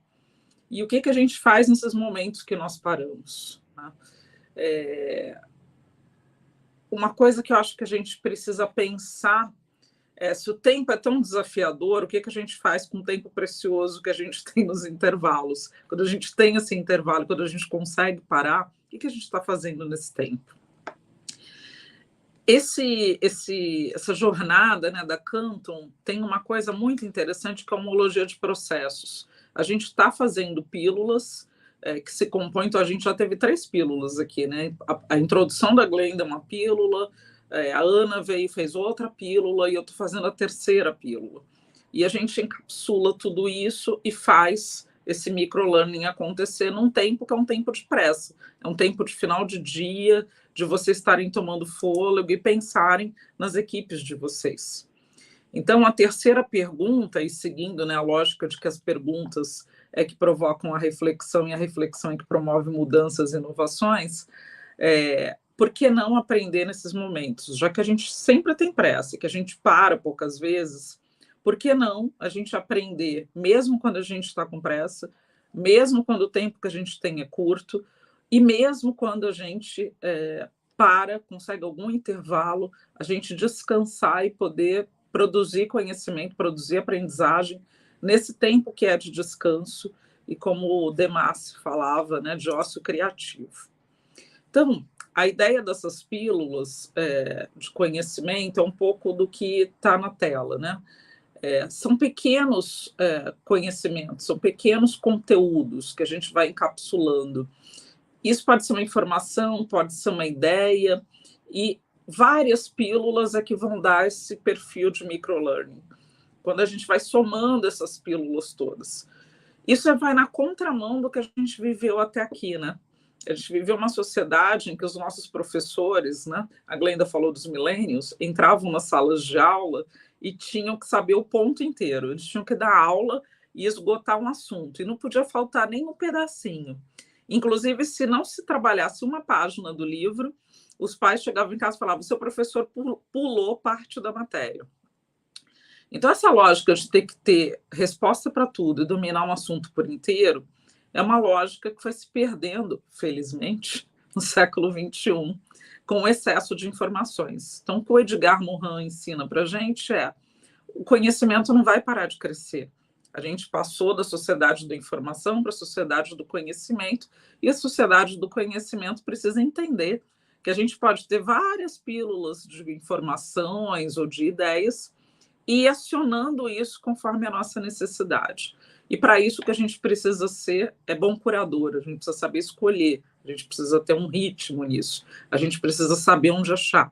E o que a gente faz nesses momentos que nós paramos, né? Uma coisa que eu acho que a gente precisa pensar se o tempo é tão desafiador, o que a gente faz com o tempo precioso que a gente tem nos intervalos? Quando a gente tem esse intervalo, quando a gente consegue parar, o que a gente está fazendo nesse tempo? Essa jornada, né, da Canton tem uma coisa muito interessante, que é a homologia de processos. A gente está fazendo pílulas que se compõem, então a gente já teve 3 pílulas aqui, né? A introdução da Glenda é uma pílula, a Ana veio e fez outra pílula, e eu estou fazendo a 3ª pílula. E a gente encapsula tudo isso e faz esse microlearning acontecer num tempo que é um tempo de pressa, é um tempo de final de dia, de vocês estarem tomando fôlego e pensarem nas equipes de vocês. Então, a 3ª pergunta, e seguindo, né, a lógica de que as perguntas é que provocam a reflexão e a reflexão é que promove mudanças e inovações, por que não aprender nesses momentos? Já que a gente sempre tem pressa, que a gente para poucas vezes, por que não a gente aprender, mesmo quando a gente está com pressa, mesmo quando o tempo que a gente tem é curto, e mesmo quando a gente consegue algum intervalo, a gente descansar e poder produzir conhecimento, produzir aprendizagem nesse tempo que é de descanso e, como o Demassi falava, né, de ócio criativo. Então, a ideia dessas pílulas de conhecimento é um pouco do que está na tela, né? São pequenos conhecimentos, são pequenos conteúdos que a gente vai encapsulando. Isso pode ser uma informação, pode ser uma ideia, e várias pílulas é que vão dar esse perfil de microlearning. Quando a gente vai somando essas pílulas todas. Isso vai na contramão do que a gente viveu até aqui, né? A gente viveu uma sociedade em que os nossos professores, né, a Glenda falou dos millennials, entravam nas salas de aula e tinham que saber o ponto inteiro. Eles tinham que dar aula e esgotar um assunto. E não podia faltar nem um pedacinho. Inclusive, se não se trabalhasse uma página do livro, os pais chegavam em casa e falavam: seu professor pulou parte da matéria. Então, essa lógica de ter que ter resposta para tudo e dominar um assunto por inteiro é uma lógica que foi se perdendo, felizmente, no século XXI, com o excesso de informações. Então, o que o Edgar Morin ensina para a gente o conhecimento não vai parar de crescer. A gente passou da sociedade da informação para a sociedade do conhecimento, e a sociedade do conhecimento precisa entender que a gente pode ter várias pílulas de informações ou de ideias e ir acionando isso conforme a nossa necessidade. E para isso o que a gente precisa ser é bom curador, a gente precisa saber escolher, a gente precisa ter um ritmo nisso, a gente precisa saber onde achar.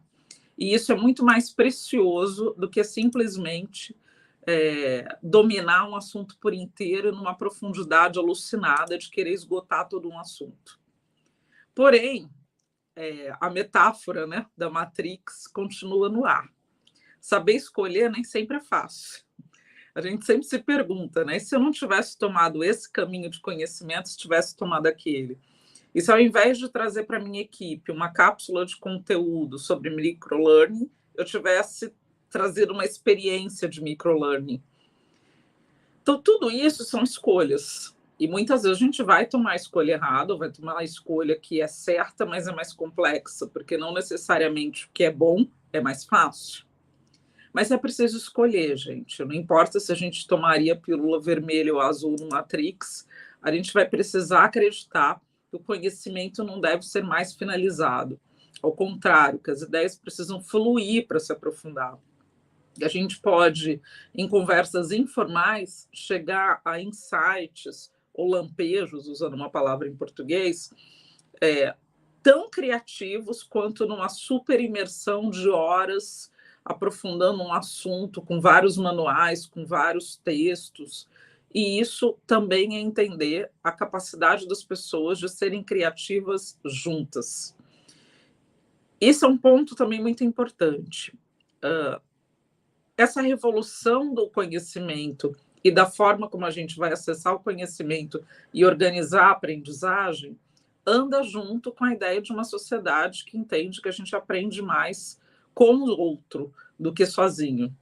E isso é muito mais precioso do que simplesmente dominar um assunto por inteiro numa profundidade alucinada de querer esgotar todo um assunto. Porém, a metáfora, né, da Matrix continua no ar. Saber escolher nem sempre é fácil. A gente sempre se pergunta, né? E se eu não tivesse tomado esse caminho de conhecimento, se tivesse tomado aquele? E se ao invés de trazer para a minha equipe uma cápsula de conteúdo sobre microlearning, eu tivesse trazido uma experiência de microlearning? Então, tudo isso são escolhas. E muitas vezes a gente vai tomar a escolha errada, vai tomar a escolha que é certa, mas é mais complexa, porque não necessariamente o que é bom é mais fácil. Mas é preciso escolher, gente. Não importa se a gente tomaria pílula vermelha ou azul no Matrix, a gente vai precisar acreditar que o conhecimento não deve ser mais finalizado. Ao contrário, que as ideias precisam fluir para se aprofundar. E a gente pode, em conversas informais, chegar a insights ou lampejos, usando uma palavra em português, tão criativos quanto numa super imersão de horas aprofundando um assunto com vários manuais, com vários textos. E isso também é entender a capacidade das pessoas de serem criativas juntas. Esse é um ponto também muito importante. Essa revolução do conhecimento e da forma como a gente vai acessar o conhecimento e organizar a aprendizagem anda junto com a ideia de uma sociedade que entende que a gente aprende mais com o outro do que sozinho.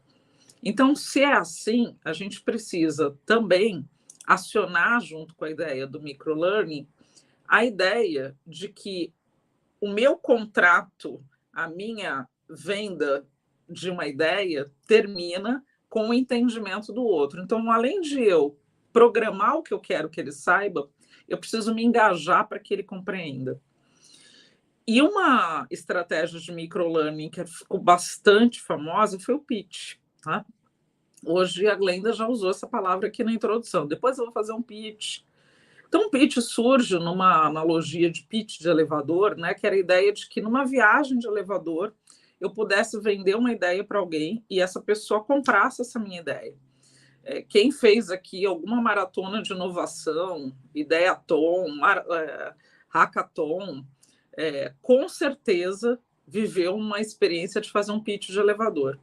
Então, se é assim, a gente precisa também acionar, junto com a ideia do microlearning, a ideia de que o meu contrato, a minha venda de uma ideia, termina com o entendimento do outro. Então, além de eu programar o que eu quero que ele saiba, eu preciso me engajar para que ele compreenda. E uma estratégia de microlearning que ficou bastante famosa foi o pitch. Tá? Hoje a Glenda já usou essa palavra aqui na introdução. Depois eu vou fazer um pitch. Então, o pitch surge numa analogia de pitch de elevador, né, que era a ideia de que numa viagem de elevador eu pudesse vender uma ideia para alguém e essa pessoa comprasse essa minha ideia. Quem fez aqui alguma maratona de inovação, Ideaton, Hackathon, com certeza viveu uma experiência de fazer um pitch de elevador.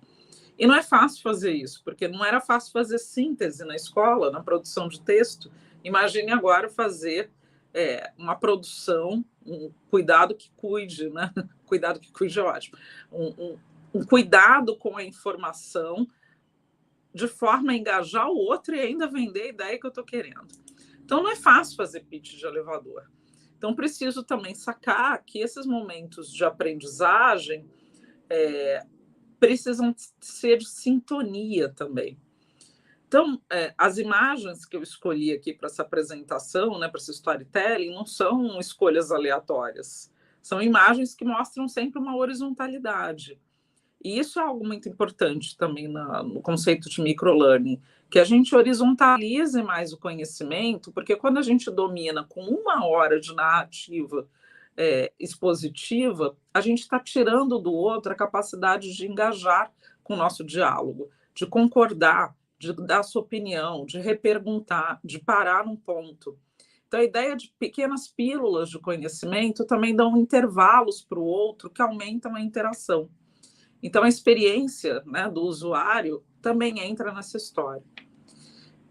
E não é fácil fazer isso, porque não era fácil fazer síntese na escola, na produção de texto. Imagine agora fazer uma produção, um cuidado que cuide, né? Cuidado que cuide é ótimo. Um cuidado com a informação de forma a engajar o outro e ainda vender a ideia que eu estou querendo. Então, não é fácil fazer pitch de elevador. Então, preciso também sacar que esses momentos de aprendizagem precisam ser de sintonia também. Então, as imagens que eu escolhi aqui para essa apresentação, né, para esse storytelling, não são escolhas aleatórias. São imagens que mostram sempre uma horizontalidade. E isso é algo muito importante também no conceito de microlearning, que a gente horizontalize mais o conhecimento, porque quando a gente domina com 1 hora de narrativa expositiva, a gente está tirando do outro a capacidade de engajar com o nosso diálogo, de concordar, de dar sua opinião, de reperguntar, de parar num ponto. Então, a ideia de pequenas pílulas de conhecimento também dão intervalos para o outro que aumentam a interação. Então, a experiência, né, do usuário também entra nessa história.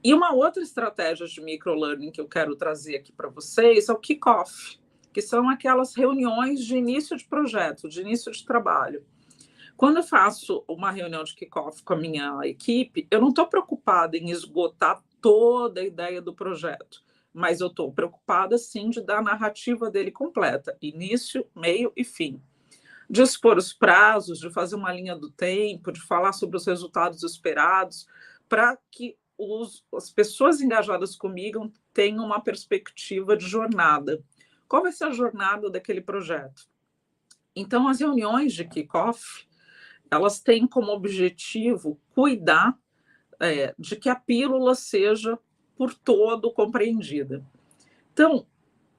E uma outra estratégia de microlearning que eu quero trazer aqui para vocês é o kick-off, que são aquelas reuniões de início de projeto, de início de trabalho. Quando eu faço uma reunião de kick-off com a minha equipe, eu não estou preocupada em esgotar toda a ideia do projeto, mas eu estou preocupada, sim, de dar a narrativa dele completa, início, meio e fim. De expor os prazos, de fazer uma linha do tempo, de falar sobre os resultados esperados, para que as pessoas engajadas comigo tenham uma perspectiva de jornada. Qual vai ser a jornada daquele projeto? Então, as reuniões de kick-off, elas têm como objetivo cuidar de que a pílula seja por todo compreendida. Então,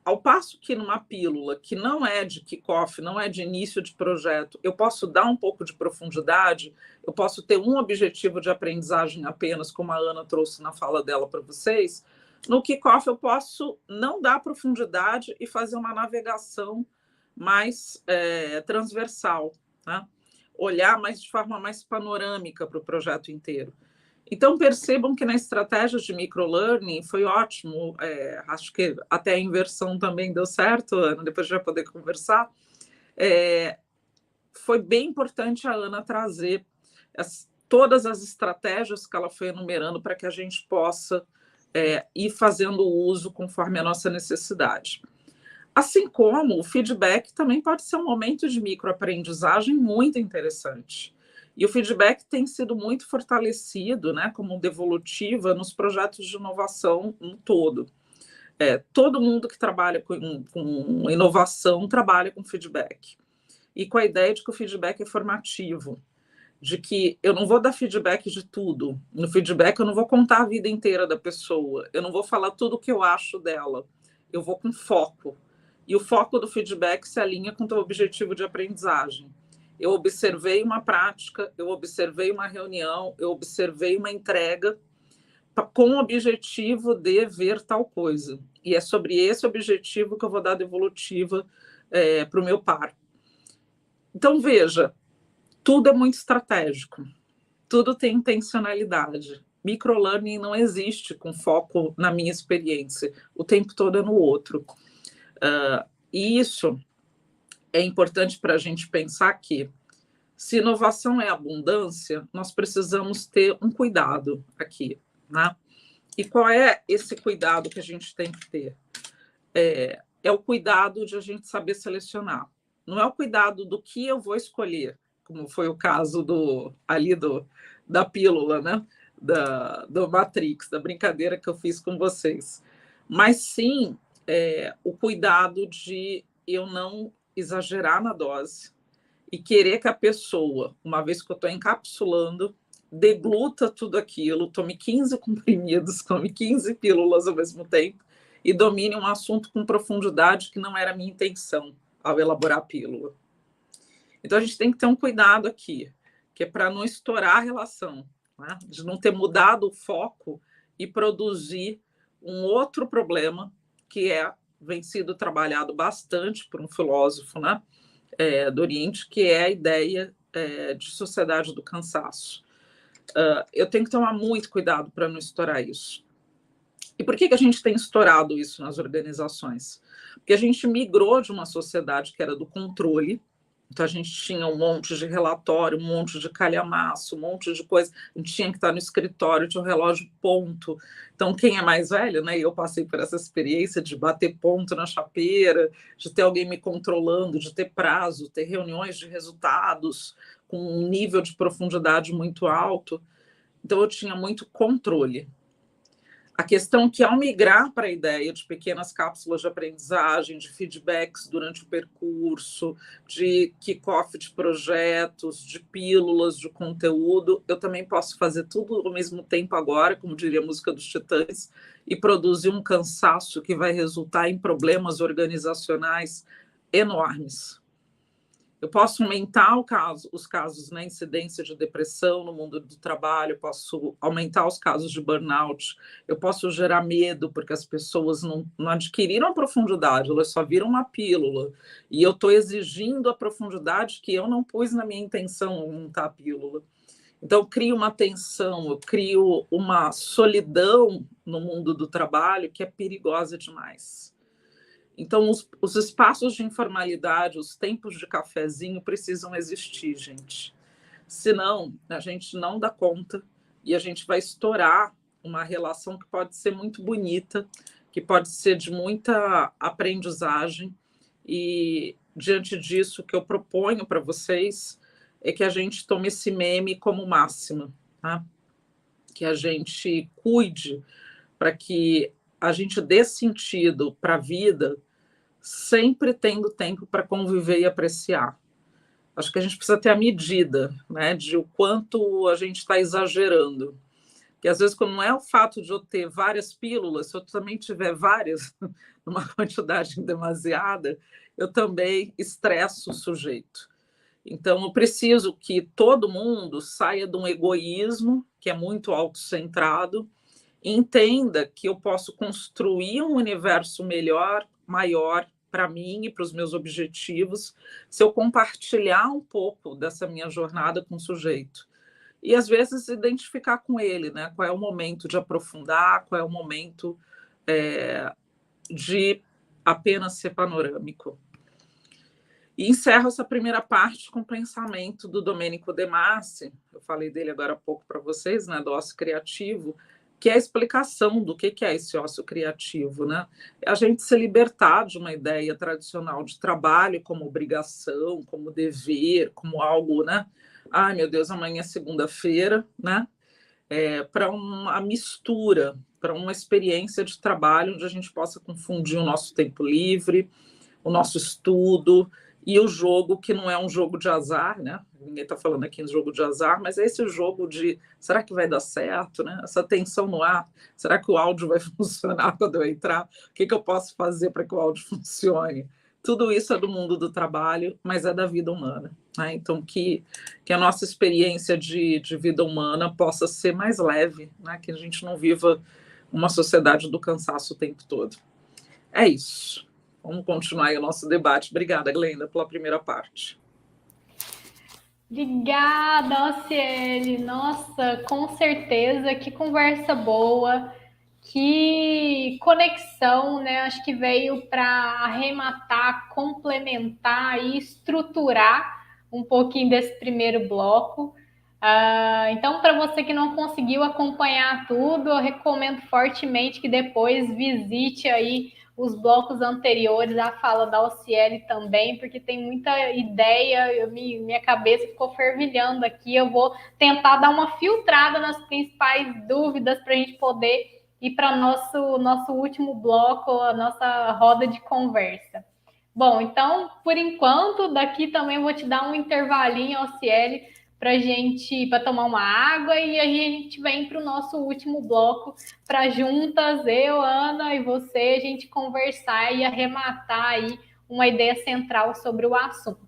ao passo que numa pílula que não é de kick-off, não é de início de projeto, eu posso dar um pouco de profundidade, eu posso ter um objetivo de aprendizagem apenas, como a Ana trouxe na fala dela para vocês, no kick-off eu posso não dar profundidade e fazer uma navegação mais transversal, né? Olhar de forma mais panorâmica para o projeto inteiro. Então, percebam que na estratégia de microlearning foi ótimo, acho que até a inversão também deu certo, Ana, depois a gente vai poder conversar. Foi bem importante a Ana trazer todas as estratégias que ela foi enumerando para que a gente possa e fazendo o uso conforme a nossa necessidade. Assim como o feedback também pode ser um momento de microaprendizagem muito interessante. E o feedback tem sido muito fortalecido, né, como devolutiva nos projetos de inovação no todo. Todo mundo que trabalha com inovação trabalha com feedback. E com a ideia de que o feedback é formativo, de que eu não vou dar feedback de tudo. No feedback eu não vou contar a vida inteira da pessoa, eu não vou falar tudo o que eu acho dela, eu vou com foco. E o foco do feedback se alinha com o teu objetivo de aprendizagem. Eu observei uma prática, eu observei uma reunião, eu observei uma entrega com o objetivo de ver tal coisa. E é sobre esse objetivo que eu vou dar devolutiva para o meu par. Então, veja, tudo é muito estratégico, tudo tem intencionalidade. Microlearning não existe com foco na minha experiência, o tempo todo é no outro. E isso é importante para a gente pensar que, se inovação é abundância, nós precisamos ter um cuidado aqui, né? E qual é esse cuidado que a gente tem que ter? É o cuidado de a gente saber selecionar. Não é o cuidado do que eu vou escolher, como foi o caso da pílula, né? Do Matrix, da brincadeira que eu fiz com vocês. Mas sim o cuidado de eu não exagerar na dose e querer que a pessoa, uma vez que eu estou encapsulando, degluta tudo aquilo, tome 15 comprimidos, tome 15 pílulas ao mesmo tempo e domine um assunto com profundidade que não era a minha intenção ao elaborar a pílula. Então, a gente tem que ter um cuidado aqui, que é para não estourar a relação, né? De não ter mudado o foco e produzir um outro problema que vem sido trabalhado bastante por um filósofo, né, do Oriente, que é a ideia de sociedade do cansaço. Eu tenho que tomar muito cuidado para não estourar isso. E por que a gente tem estourado isso nas organizações? Porque a gente migrou de uma sociedade que era do controle, então a gente tinha um monte de relatório, um monte de calhamaço, um monte de coisa, a gente tinha que estar no escritório, tinha um relógio ponto. Então quem é mais velho, né? Eu passei por essa experiência de bater ponto na chapeira, de ter alguém me controlando, de ter prazo, ter reuniões de resultados com um nível de profundidade muito alto. Então eu tinha muito controle. A questão é que, ao migrar para a ideia de pequenas cápsulas de aprendizagem, de feedbacks durante o percurso, de kick-off de projetos, de pílulas de conteúdo, eu também posso fazer tudo ao mesmo tempo agora, como diria a música dos Titãs, e produzir um cansaço que vai resultar em problemas organizacionais enormes. Eu posso aumentar os casos na incidência de depressão no mundo do trabalho, eu posso aumentar os casos de burnout, eu posso gerar medo, porque as pessoas não adquiriram a profundidade, elas só viram uma pílula. E eu estou exigindo a profundidade que eu não pus na minha intenção ao montar a pílula. Então, eu crio uma tensão, eu crio uma solidão no mundo do trabalho que é perigosa demais. Então, os espaços de informalidade, os tempos de cafezinho precisam existir, gente. Senão, a gente não dá conta e a gente vai estourar uma relação que pode ser muito bonita, que pode ser de muita aprendizagem. E, diante disso, o que eu proponho para vocês é que a gente tome esse meme como máxima, tá? Que a gente cuide para que a gente dê sentido para a vida, sempre tendo tempo para conviver e apreciar. Acho que a gente precisa ter a medida, né, de o quanto a gente está exagerando. Porque às vezes, quando não é o fato de eu ter várias pílulas, se eu também tiver várias, numa quantidade demasiada, eu também estresso o sujeito. Então, eu preciso que todo mundo saia de um egoísmo, que é muito autocentrado, entenda que eu posso construir um universo melhor, maior para mim e para os meus objetivos, se eu compartilhar um pouco dessa minha jornada com o sujeito. E, às vezes, identificar com ele, né? Qual é o momento de aprofundar, qual é o momento de apenas ser panorâmico. E encerro essa primeira parte com o pensamento do Domenico De Masi, eu falei dele agora há pouco para vocês, né, do ócio criativo, que é a explicação do que é esse ócio criativo, né? A gente se libertar de uma ideia tradicional de trabalho como obrigação, como dever, como algo, né? Ai, meu Deus, amanhã é segunda-feira, né? Para uma mistura, para uma experiência de trabalho onde a gente possa confundir o nosso tempo livre, o nosso estudo e o jogo, que não é um jogo de azar, né? Ninguém está falando aqui em jogo de azar, mas é esse jogo de será que vai dar certo, né? Essa tensão no ar, será que o áudio vai funcionar quando eu entrar? O que eu posso fazer para que o áudio funcione? Tudo isso é do mundo do trabalho, mas é da vida humana, né? Então, que a nossa experiência de vida humana possa ser mais leve, né? Que a gente não viva uma sociedade do cansaço o tempo todo. É isso. Vamos continuar aí o nosso debate. Obrigada, Glenda, pela primeira parte. Obrigada, Ociele. Nossa, com certeza, que conversa boa, que conexão, né? Acho que veio para arrematar, complementar e estruturar um pouquinho desse primeiro bloco. Então, para você que não conseguiu acompanhar tudo, eu recomendo fortemente que depois visite aí os blocos anteriores, a fala da Ociele também, porque tem muita ideia, minha cabeça ficou fervilhando aqui. Eu vou tentar dar uma filtrada nas principais dúvidas para a gente poder ir para nosso último bloco, a nossa roda de conversa. Bom, então, por enquanto, daqui também vou te dar um intervalinho, Ociele, para tomar uma água, e aí a gente vem para o nosso último bloco para juntas, eu, Ana e você, a gente conversar e arrematar aí uma ideia central sobre o assunto.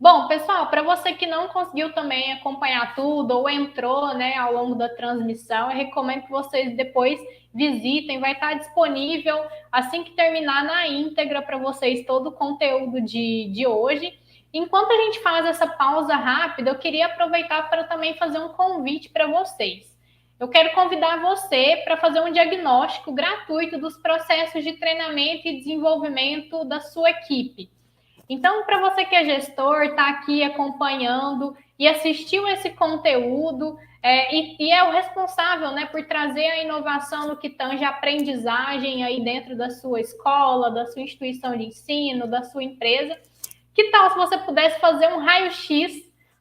Bom, pessoal, para você que não conseguiu também acompanhar tudo ou entrou, né, ao longo da transmissão, eu recomendo que vocês depois visitem, vai estar disponível assim que terminar na íntegra para vocês todo o conteúdo de hoje. Enquanto a gente faz essa pausa rápida, eu queria aproveitar para também fazer um convite para vocês. Eu quero convidar você para fazer um diagnóstico gratuito dos processos de treinamento e desenvolvimento da sua equipe. Então, para você que é gestor, está aqui acompanhando e assistiu esse conteúdo e é o responsável, né, por trazer a inovação no que tange a aprendizagem aí dentro da sua escola, da sua instituição de ensino, da sua empresa, que tal se você pudesse fazer um raio-x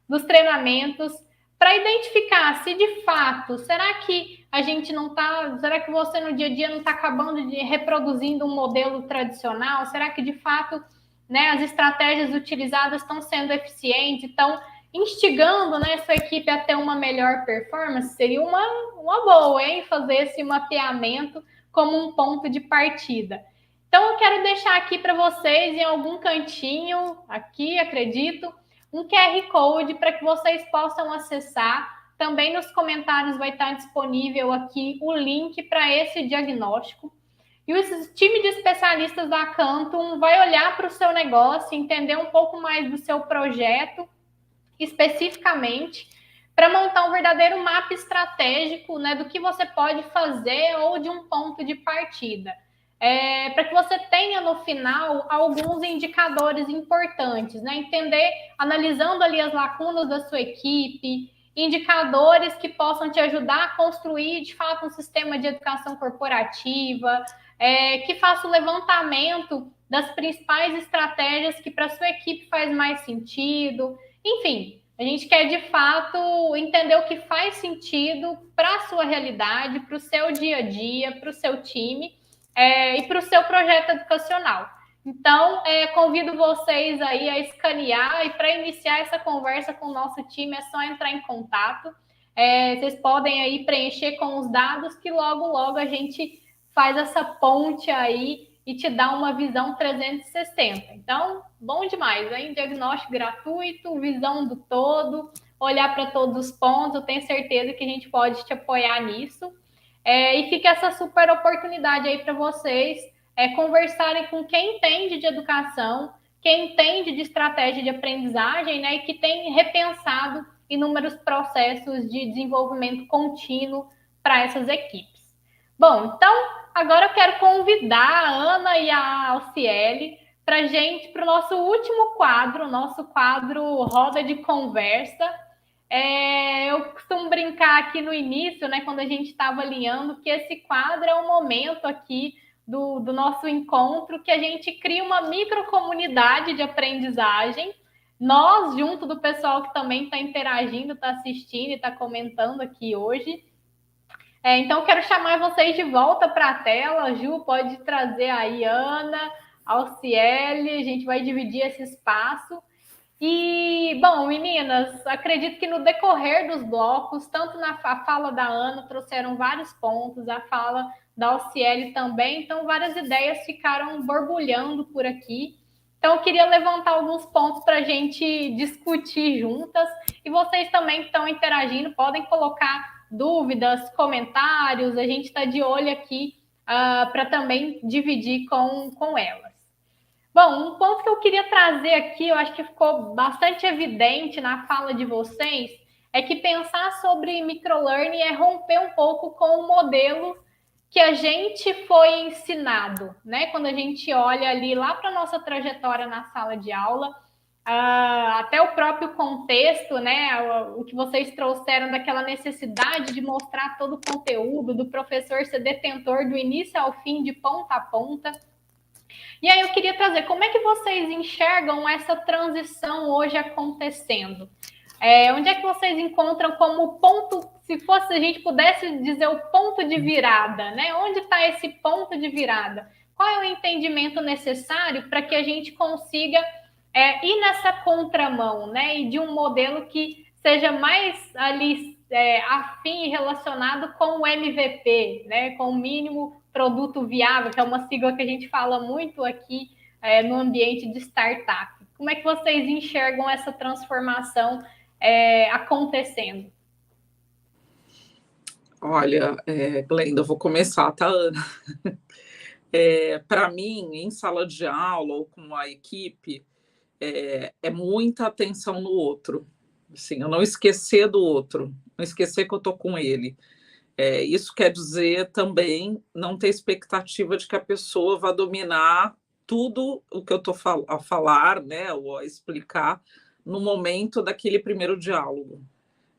dos treinamentos para identificar se de fato, será que a gente não está, será que você no dia a dia não está acabando de reproduzindo um modelo tradicional? Será que de fato, né, as estratégias utilizadas estão sendo eficientes, estão instigando, né, sua equipe a ter uma melhor performance? Seria uma boa, hein, fazer esse mapeamento como um ponto de partida. Então, eu quero deixar aqui para vocês, em algum cantinho, aqui, acredito, um QR Code para que vocês possam acessar. Também nos comentários vai estar disponível aqui o link para esse diagnóstico. E o time de especialistas da Cantum vai olhar para o seu negócio, entender um pouco mais do seu projeto, especificamente, para montar um verdadeiro mapa estratégico, né, do que você pode fazer ou de um ponto de partida. Para que você tenha no final alguns indicadores importantes, né? Entender, analisando ali as lacunas da sua equipe, indicadores que possam te ajudar a construir de fato um sistema de educação corporativa, que faça o levantamento das principais estratégias que para a sua equipe faz mais sentido. Enfim, a gente quer de fato entender o que faz sentido para a sua realidade, para o seu dia a dia, para o seu time. E para o seu projeto educacional. Então, convido vocês aí a escanear, e para iniciar essa conversa com o nosso time é só entrar em contato. Vocês podem aí preencher com os dados que logo a gente faz essa ponte aí e te dá uma visão 360. Então, bom demais, hein? Diagnóstico gratuito, visão do todo, olhar para todos os pontos, eu tenho certeza que a gente pode te apoiar nisso. E fica essa super oportunidade aí para vocês conversarem com quem entende de educação, quem entende de estratégia de aprendizagem, né, e que tem repensado inúmeros processos de desenvolvimento contínuo para essas equipes. Bom, então, agora eu quero convidar a Ana e a Alciele para o nosso último quadro, nosso quadro Roda de Conversa. Eu costumo brincar aqui no início, né, quando a gente estava alinhando, que esse quadro é o momento aqui do nosso encontro, que a gente cria uma microcomunidade de aprendizagem. Nós, junto do pessoal que também está interagindo, está assistindo e está comentando aqui hoje. Então, quero chamar vocês de volta para a tela. Ju, pode trazer aí Ana, Alciele, a gente vai dividir esse espaço. E, bom, meninas, acredito que no decorrer dos blocos, tanto na fala da Ana, trouxeram vários pontos, a fala da Alciele também, então várias ideias ficaram borbulhando por aqui. Então, eu queria levantar alguns pontos para a gente discutir juntas, e vocês também que estão interagindo podem colocar dúvidas, comentários, a gente está de olho aqui para também dividir com elas. Bom, um ponto que eu queria trazer aqui, eu acho que ficou bastante evidente na fala de vocês, é que pensar sobre microlearning é romper um pouco com o modelo que a gente foi ensinado, né? Quando a gente olha ali lá para a nossa trajetória na sala de aula, até o próprio contexto, né? O que vocês trouxeram daquela necessidade de mostrar todo o conteúdo, do professor ser detentor do início ao fim, de ponta a ponta. E aí eu queria trazer, como é que vocês enxergam essa transição hoje acontecendo? Onde é que vocês encontram como ponto, se fosse a gente pudesse dizer o ponto de virada, né? Onde está esse ponto de virada? Qual é o entendimento necessário para que a gente consiga ir nessa contramão, né? E de um modelo que seja mais ali afim e relacionado com o MVP, né? Com o mínimo produto viável, que é uma sigla que a gente fala muito aqui no ambiente de startup. Como é que vocês enxergam essa transformação acontecendo? Olha, Glenda, eu vou começar, tá, Ana? Para mim, em sala de aula ou com a equipe, é muita atenção no outro. Assim, eu não esquecer do outro, não esquecer que eu estou com ele. Isso quer dizer também não ter expectativa de que a pessoa vá dominar tudo o que eu estou a falar, né, ou a explicar no momento daquele primeiro diálogo.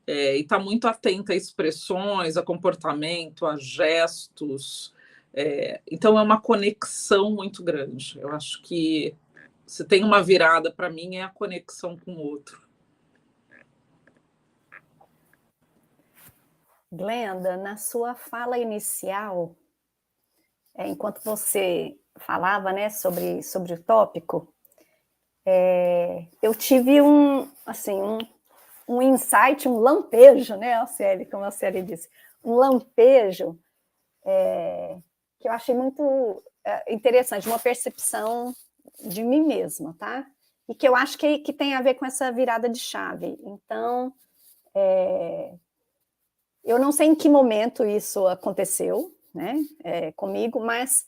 E está muito atenta a expressões, a comportamento, a gestos. Então, é uma conexão muito grande. Eu acho que se tem uma virada, para mim, é a conexão com o outro. Glenda, na sua fala inicial, enquanto você falava, né, sobre o tópico, eu tive um insight, um lampejo, né, Alciele, como a Alciele disse, um lampejo que eu achei muito interessante, uma percepção de mim mesma, tá? E que eu acho que tem a ver com essa virada de chave. Então, eu não sei em que momento isso aconteceu, né, comigo, mas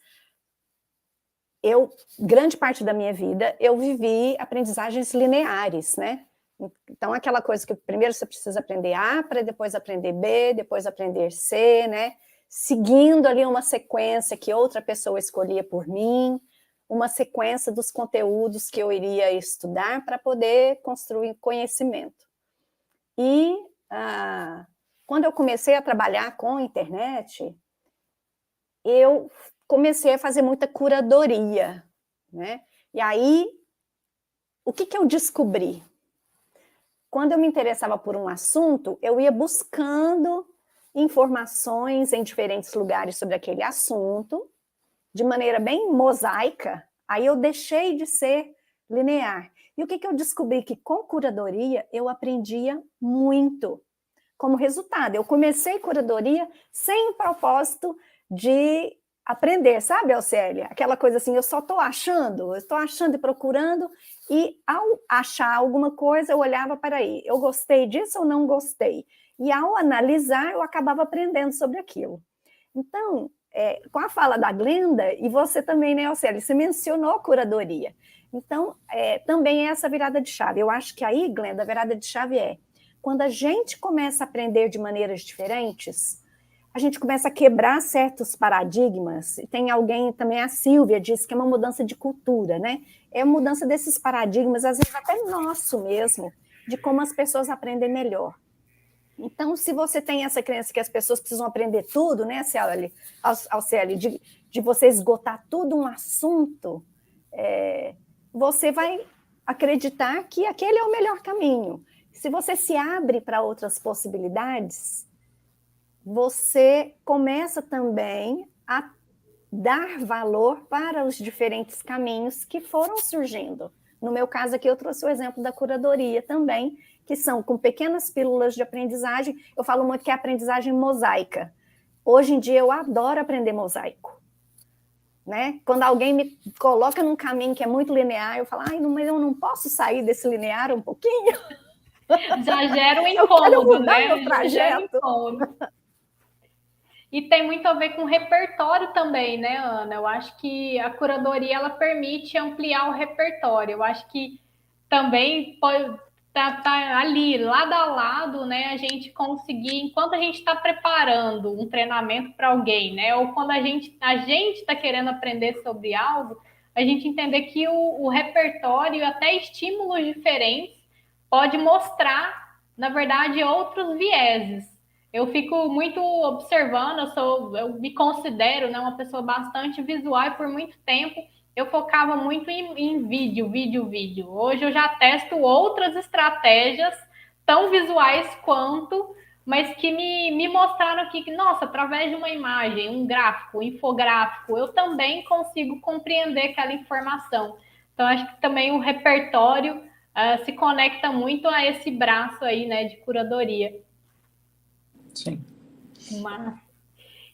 grande parte da minha vida, eu vivi aprendizagens lineares, né? Então, aquela coisa que primeiro você precisa aprender A, para depois aprender B, depois aprender C, né? Seguindo ali uma sequência que outra pessoa escolhia por mim, uma sequência dos conteúdos que eu iria estudar para poder construir conhecimento. E quando eu comecei a trabalhar com a internet, eu comecei a fazer muita curadoria, né? E aí, o que eu descobri? Quando eu me interessava por um assunto, eu ia buscando informações em diferentes lugares sobre aquele assunto, de maneira bem mosaica, aí eu deixei de ser linear. E o que eu descobri? Que com curadoria eu aprendia muito. Como resultado, eu comecei curadoria sem o propósito de aprender, sabe, Alcélia? Aquela coisa assim, eu estou achando e procurando, e ao achar alguma coisa, eu olhava para aí, eu gostei disso ou não gostei? E ao analisar, eu acabava aprendendo sobre aquilo. Então, com a fala da Glenda, e você também, né, Alcélia, você mencionou curadoria. Então, também é essa virada de chave. Eu acho que aí, Glenda, a virada de chave quando a gente começa a aprender de maneiras diferentes, a gente começa a quebrar certos paradigmas. Tem alguém, também a Silvia, disse que é uma mudança de cultura, né? É a mudança desses paradigmas, às vezes até nosso mesmo, de como as pessoas aprendem melhor. Então, se você tem essa crença que as pessoas precisam aprender tudo, né, Alciele, de você esgotar tudo um assunto, você vai acreditar que aquele é o melhor caminho. Se você se abre para outras possibilidades, você começa também a dar valor para os diferentes caminhos que foram surgindo. No meu caso aqui, eu trouxe o exemplo da curadoria também, que são com pequenas pílulas de aprendizagem. Eu falo muito que é aprendizagem mosaica. Hoje em dia, eu adoro aprender mosaico. Né? Quando alguém me coloca num caminho que é muito linear, eu falo, mas eu não posso sair desse linear um pouquinho? Já gera um incômodo, né? Meu trajeto. Já gera um incômodo. E tem muito a ver com repertório também, né, Ana? Eu acho que a curadoria ela permite ampliar o repertório. Eu acho que também pode tá ali, lado a lado, né? A gente conseguir, enquanto a gente está preparando um treinamento para alguém, né? Ou quando a gente está querendo aprender sobre algo, a gente entender que o repertório e até estímulos diferentes pode mostrar, na verdade, outros vieses. Eu fico muito observando, eu me considero, né, uma pessoa bastante visual e por muito tempo eu focava muito em vídeo. Hoje eu já testo outras estratégias tão visuais quanto, mas que me mostraram aqui que, nossa, através de uma imagem, um gráfico, um infográfico, eu também consigo compreender aquela informação. Então, acho que também o repertório se conecta muito a esse braço aí, né, de curadoria. Sim. Mas...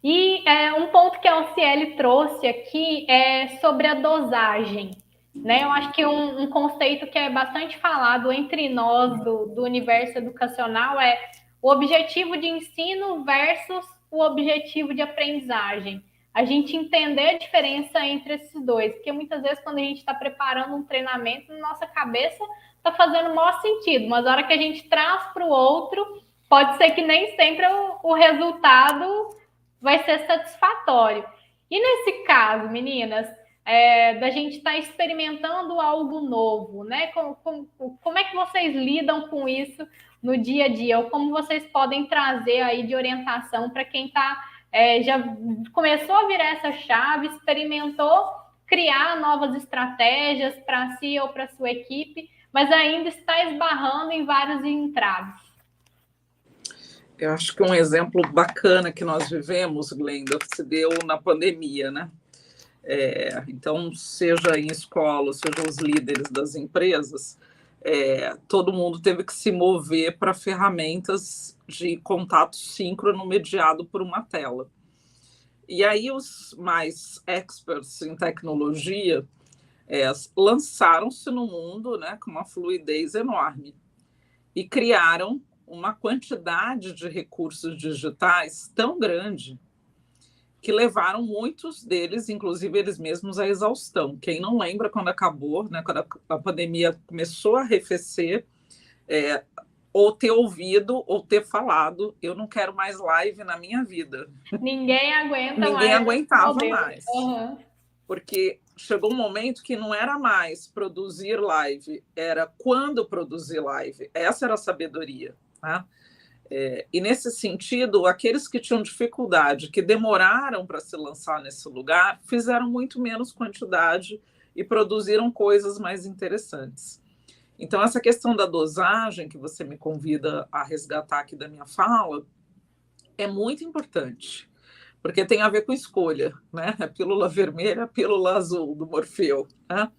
E um ponto que a Alciele trouxe aqui é sobre a dosagem. Né? Eu acho que um conceito que é bastante falado entre nós do universo educacional é o objetivo de ensino versus o objetivo de aprendizagem. A gente entender a diferença entre esses dois, porque muitas vezes quando a gente está preparando um treinamento, na nossa cabeça está fazendo o maior sentido, mas a hora que a gente traz para o outro, pode ser que nem sempre o resultado vai ser satisfatório. E nesse caso, meninas, da gente estar experimentando algo novo, né? Como é que vocês lidam com isso no dia a dia? Ou como vocês podem trazer aí de orientação para quem já começou a virar essa chave, experimentou criar novas estratégias para si ou para sua equipe, mas ainda está esbarrando em vários entraves? Eu acho que um exemplo bacana que nós vivemos, Glenda, se deu na pandemia, né? Então, seja em escola, seja os líderes das empresas, todo mundo teve que se mover para ferramentas de contato síncrono mediado por uma tela. E aí os mais experts em tecnologia lançaram-se no mundo, né, com uma fluidez enorme e criaram uma quantidade de recursos digitais tão grande que levaram muitos deles, inclusive eles mesmos, à exaustão. Quem não lembra quando acabou, né, quando a pandemia começou a arrefecer, ou ter ouvido ou ter falado, eu não quero mais live na minha vida. Ninguém aguenta mais. Ninguém aguentava mais. Uhum. Porque chegou um momento que não era mais produzir live, era quando produzir live. Essa era a sabedoria. Né? E nesse sentido, aqueles que tinham dificuldade, que demoraram para se lançar nesse lugar, fizeram muito menos quantidade e produziram coisas mais interessantes. Então, essa questão da dosagem, que você me convida a resgatar aqui da minha fala, é muito importante, porque tem a ver com escolha, né? A pílula vermelha, a pílula azul do Morfeu. Né?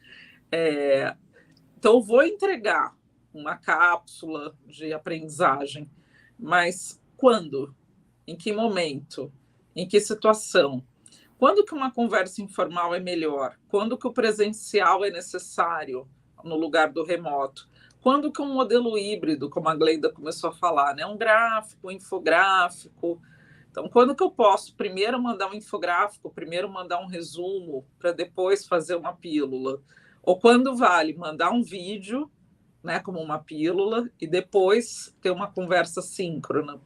Então, eu vou entregar uma cápsula de aprendizagem, mas quando? Em que momento? Em que situação? Quando que uma conversa informal é melhor? Quando que o presencial é necessário no lugar do remoto? Quando que um modelo híbrido, como a Glenda começou a falar, né? Um gráfico, um infográfico. Então, quando que eu posso primeiro mandar um infográfico, primeiro mandar um resumo, para depois fazer uma pílula? Ou quando vale mandar um vídeo, né, como uma pílula, e depois ter uma conversa síncrona.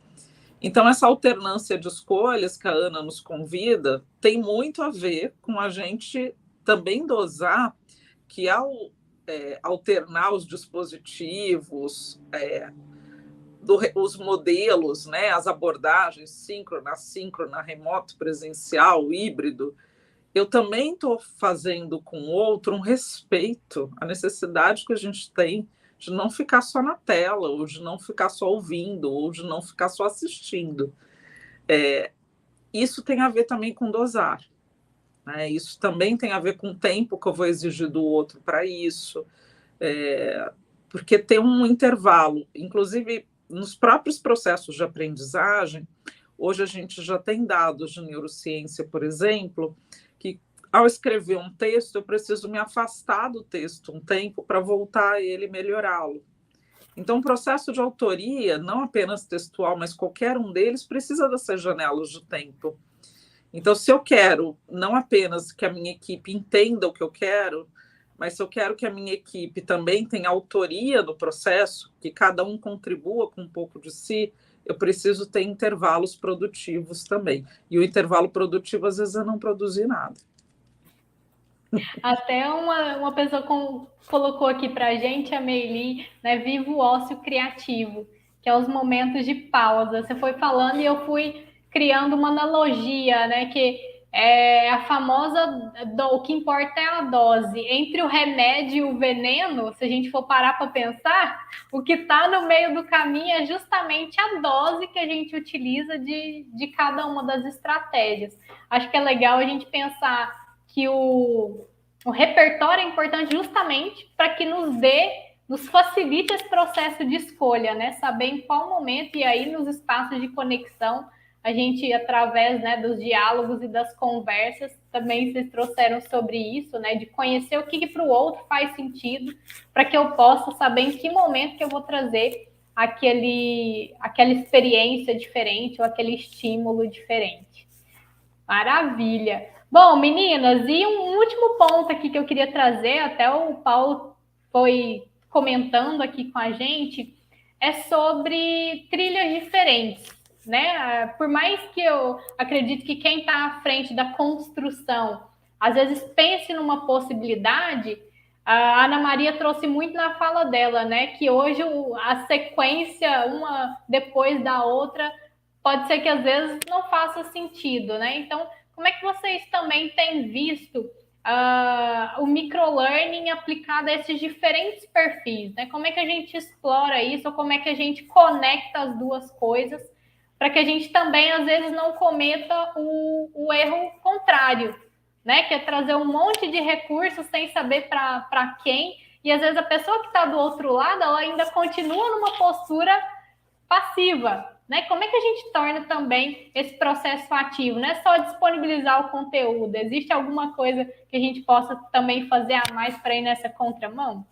Então, essa alternância de escolhas que a Ana nos convida tem muito a ver com a gente também dosar que, ao alternar os dispositivos, os modelos, né, as abordagens síncrona, assíncrona, remoto, presencial, híbrido, eu também estou fazendo com o outro um respeito à necessidade que a gente tem de não ficar só na tela, ou de não ficar só ouvindo, ou de não ficar só assistindo. Isso tem a ver também com dosar, né? Isso também tem a ver com o tempo que eu vou exigir do outro para isso, porque tem um intervalo, inclusive nos próprios processos de aprendizagem. Hoje a gente já tem dados de neurociência, por exemplo, que ao escrever um texto, eu preciso me afastar do texto um tempo para voltar a ele e melhorá-lo. Então, o processo de autoria, não apenas textual, mas qualquer um deles, precisa dessas janelas de tempo. Então, se eu quero não apenas que a minha equipe entenda o que eu quero, mas se eu quero que a minha equipe também tenha autoria no processo, que cada um contribua com um pouco de si, eu preciso ter intervalos produtivos também. E o intervalo produtivo, às vezes, é não produzir nada. Até uma pessoa colocou aqui para a gente, a Meili, né, viva o ócio criativo, que é os momentos de pausa. Você foi falando e eu fui criando uma analogia, né, que é a famosa, o que importa é a dose. Entre o remédio e o veneno, se a gente for parar para pensar, o que está no meio do caminho é justamente a dose que a gente utiliza de cada uma das estratégias. Acho que é legal a gente pensar que o repertório é importante justamente para que nos facilite esse processo de escolha, né? Saber em qual momento, e aí nos espaços de conexão, a gente, através, né, dos diálogos e das conversas, também vocês trouxeram sobre isso, né? De conhecer o que para o outro faz sentido, para que eu possa saber em que momento que eu vou trazer aquela experiência diferente ou aquele estímulo diferente. Maravilha! Bom, meninas, e um último ponto aqui que eu queria trazer, até o Paulo foi comentando aqui com a gente, é sobre trilhas diferentes, né? Por mais que eu acredite que quem está à frente da construção, às vezes pense numa possibilidade, a Ana Maria trouxe muito na fala dela, né? Que hoje a sequência, uma depois da outra, pode ser que às vezes não faça sentido, né? Então, como é que vocês também têm visto o microlearning aplicado a esses diferentes perfis, né? Como é que a gente explora isso, ou como é que a gente conecta as duas coisas, para que a gente também, às vezes, não cometa o erro contrário, né? Que é trazer um monte de recursos sem saber para quem, e às vezes a pessoa que está do outro lado, ela ainda continua numa postura passiva, né? Como é que a gente torna também esse processo ativo? Não é só disponibilizar o conteúdo, existe alguma coisa que a gente possa também fazer a mais para ir nessa contramão?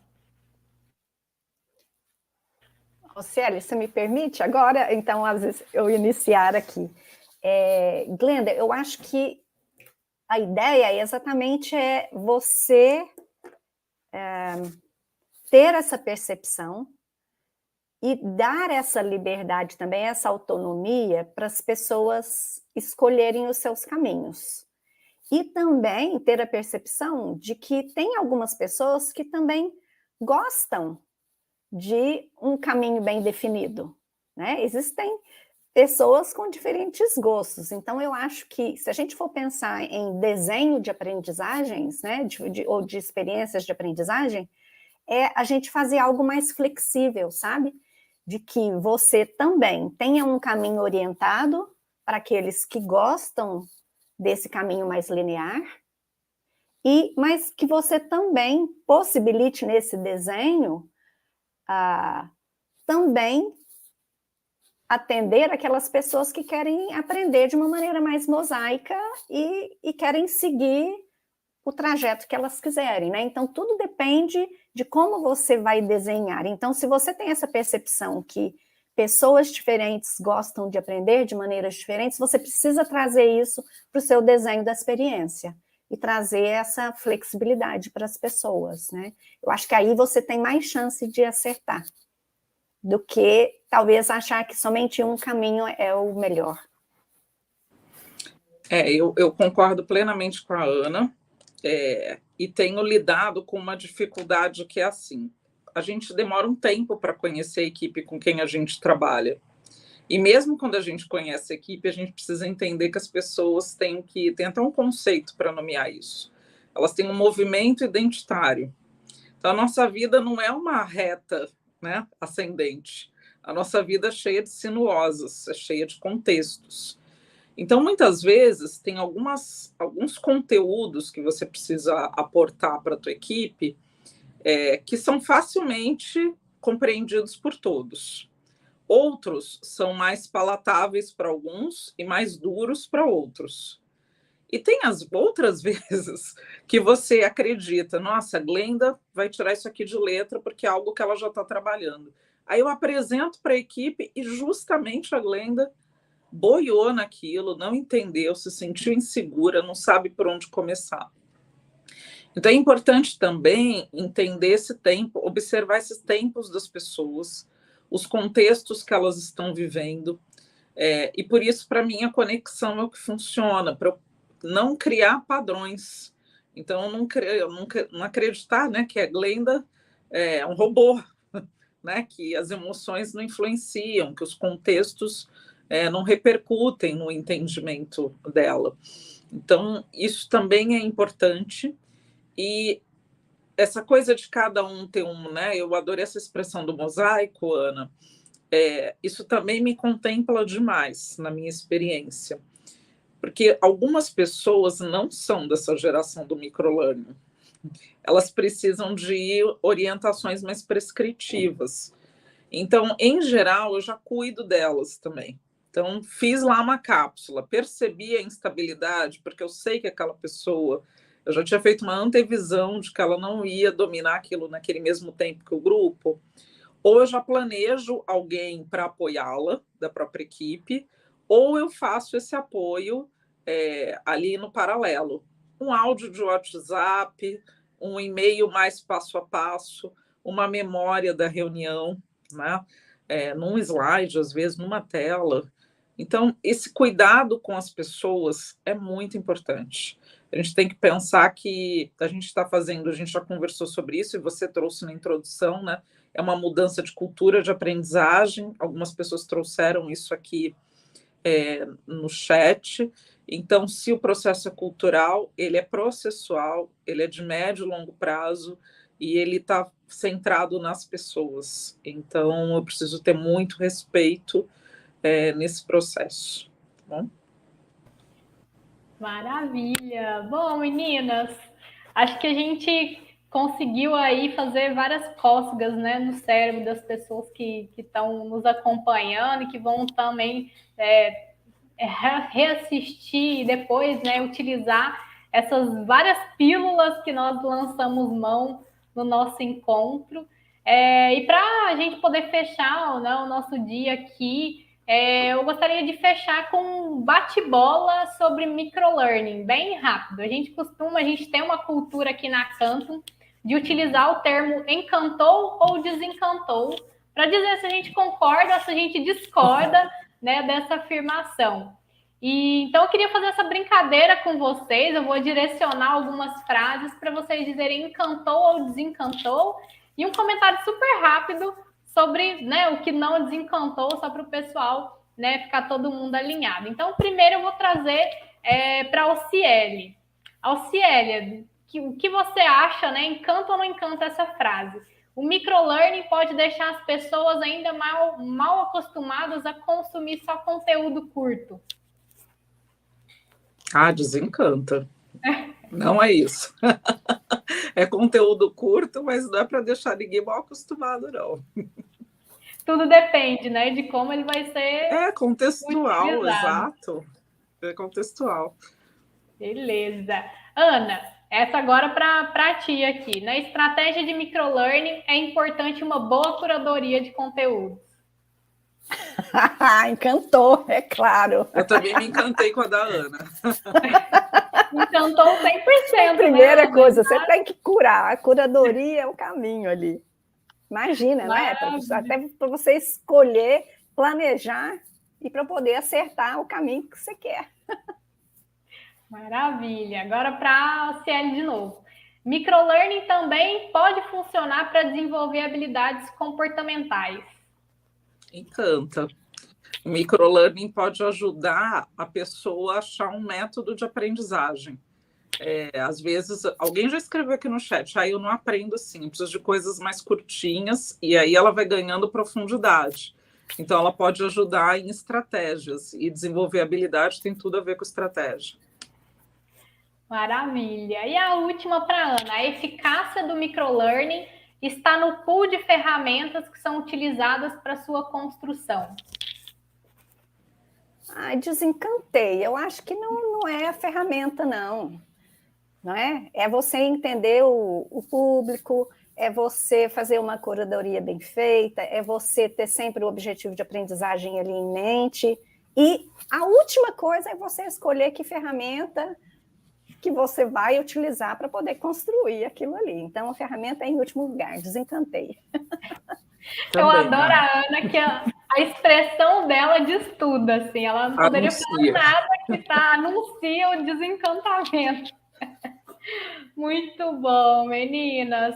Rocieli, você me permite agora, então, às vezes, eu iniciar aqui. Glenda, eu acho que a ideia exatamente é você ter essa percepção e dar essa liberdade também, essa autonomia para as pessoas escolherem os seus caminhos. E também ter a percepção de que tem algumas pessoas que também gostam de um caminho bem definido, né? Existem pessoas com diferentes gostos. Então, eu acho que se a gente for pensar em desenho de aprendizagens, né, ou de experiências de aprendizagem, é a gente fazer algo mais flexível, sabe? De que você também tenha um caminho orientado para aqueles que gostam desse caminho mais linear, mas que você também possibilite nesse desenho também atender aquelas pessoas que querem aprender de uma maneira mais mosaica e querem seguir o trajeto que elas quiserem, né? Então, tudo depende de como você vai desenhar. Então, se você tem essa percepção que pessoas diferentes gostam de aprender de maneiras diferentes, você precisa trazer isso para o seu desenho da experiência e trazer essa flexibilidade para as pessoas, né? Eu acho que aí você tem mais chance de acertar do que talvez achar que somente um caminho é o melhor. Eu concordo plenamente com a Ana, e tenho lidado com uma dificuldade que é assim, a gente demora um tempo para conhecer a equipe com quem a gente trabalha. E mesmo quando a gente conhece a equipe, a gente precisa entender que as pessoas têm até um conceito para nomear isso. Elas têm um movimento identitário. Então, a nossa vida não é uma reta, né, ascendente. A nossa vida é cheia de sinuosas, é cheia de contextos. Então, muitas vezes, tem alguns conteúdos que você precisa aportar para a tua equipe que são facilmente compreendidos por todos. Outros são mais palatáveis para alguns e mais duros para outros. E tem as outras vezes que você acredita, nossa, a Glenda vai tirar isso aqui de letra porque é algo que ela já está trabalhando. Aí eu apresento para a equipe e justamente a Glenda boiou naquilo, não entendeu, se sentiu insegura, não sabe por onde começar. Então é importante também entender esse tempo, observar esses tempos das pessoas, os contextos que elas estão vivendo, e por isso, para mim, a conexão é o que funciona, para não criar padrões. Então, não acreditar, né, que a Glenda é um robô, né, que as emoções não influenciam, que os contextos não repercutem no entendimento dela. Então, isso também é importante. E essa coisa de cada um ter né? Eu adorei essa expressão do mosaico, Ana. Isso também me contempla demais na minha experiência, porque algumas pessoas não são dessa geração do microlearning. Elas precisam de orientações mais prescritivas. Então, em geral, eu já cuido delas também. Então, fiz lá uma cápsula, percebi a instabilidade, porque eu sei que aquela pessoa, eu já tinha feito uma antevisão de que ela não ia dominar aquilo naquele mesmo tempo que o grupo, ou eu já planejo alguém para apoiá-la, da própria equipe, ou eu faço esse apoio ali no paralelo. Um áudio de WhatsApp, um e-mail mais passo a passo, uma memória da reunião, né? Num slide, às vezes numa tela. Então, esse cuidado com as pessoas é muito importante. A gente tem que pensar que a gente está fazendo, a gente já conversou sobre isso, e você trouxe na introdução, né? É uma mudança de cultura de aprendizagem. Algumas pessoas trouxeram isso aqui no chat. Então, se o processo é cultural, ele é processual, ele é de médio e longo prazo, e ele está centrado nas pessoas. Então, eu preciso ter muito respeito nesse processo. Tá bom? Maravilha! Bom, meninas, acho que a gente conseguiu aí fazer várias cócegas, né, no cérebro das pessoas que estão nos acompanhando e que vão também reassistir e depois, né, utilizar essas várias pílulas que nós lançamos mão no nosso encontro. E para a gente poder fechar, né, o nosso dia aqui, eu gostaria de fechar com um bate-bola sobre microlearning, bem rápido. A gente tem uma cultura aqui na Canton de utilizar o termo encantou ou desencantou para dizer se a gente concorda, se a gente discorda, né, dessa afirmação. Então, eu queria fazer essa brincadeira com vocês. Eu vou direcionar algumas frases para vocês dizerem encantou ou desencantou, e um comentário super rápido sobre, né, o que não desencantou, só para o pessoal, né, ficar todo mundo alinhado. Então, primeiro eu vou trazer para a Alciele. Alciele, o que você acha, né? Encanta ou não encanta essa frase? O microlearning pode deixar as pessoas ainda mal acostumadas a consumir só conteúdo curto. Desencanta. Não é isso. É conteúdo curto, mas não é para deixar ninguém mal acostumado, não. Tudo depende, né, de como ele vai ser. É contextual, exato. É contextual. Beleza. Ana, essa agora para ti aqui. Na estratégia de microlearning é importante uma boa curadoria de conteúdo. Encantou, é claro. Eu também me encantei com a da Ana. Encantou 100%. Primeira coisa, você tem que curar. A curadoria é o caminho ali. Imagina, né? Até para você escolher, planejar e para poder acertar o caminho que você quer. Maravilha. Agora para a Ciele de novo. Microlearning também pode funcionar para desenvolver habilidades comportamentais. Encanta. O microlearning pode ajudar a pessoa a achar um método de aprendizagem. Às vezes, alguém já escreveu aqui no chat, eu não aprendo assim, eu preciso de coisas mais curtinhas, e aí ela vai ganhando profundidade. Então, ela pode ajudar em estratégias, e desenvolver habilidade tem tudo a ver com estratégia. Maravilha. E a última para a Ana, a eficácia do microlearning está no pool de ferramentas que são utilizadas para sua construção. Ai, desencantei. Eu acho que não é a ferramenta, não é? É você entender o público, é você fazer uma curadoria bem feita, é você ter sempre o objetivo de aprendizagem ali em mente. E a última coisa é você escolher que ferramenta que você vai utilizar para poder construir aquilo ali. Então, a ferramenta é em último lugar, desencantei. Eu adoro a Ana, que a expressão dela diz tudo, assim, ela não poderia falar nada que anuncia o desencantamento. Muito bom, meninas.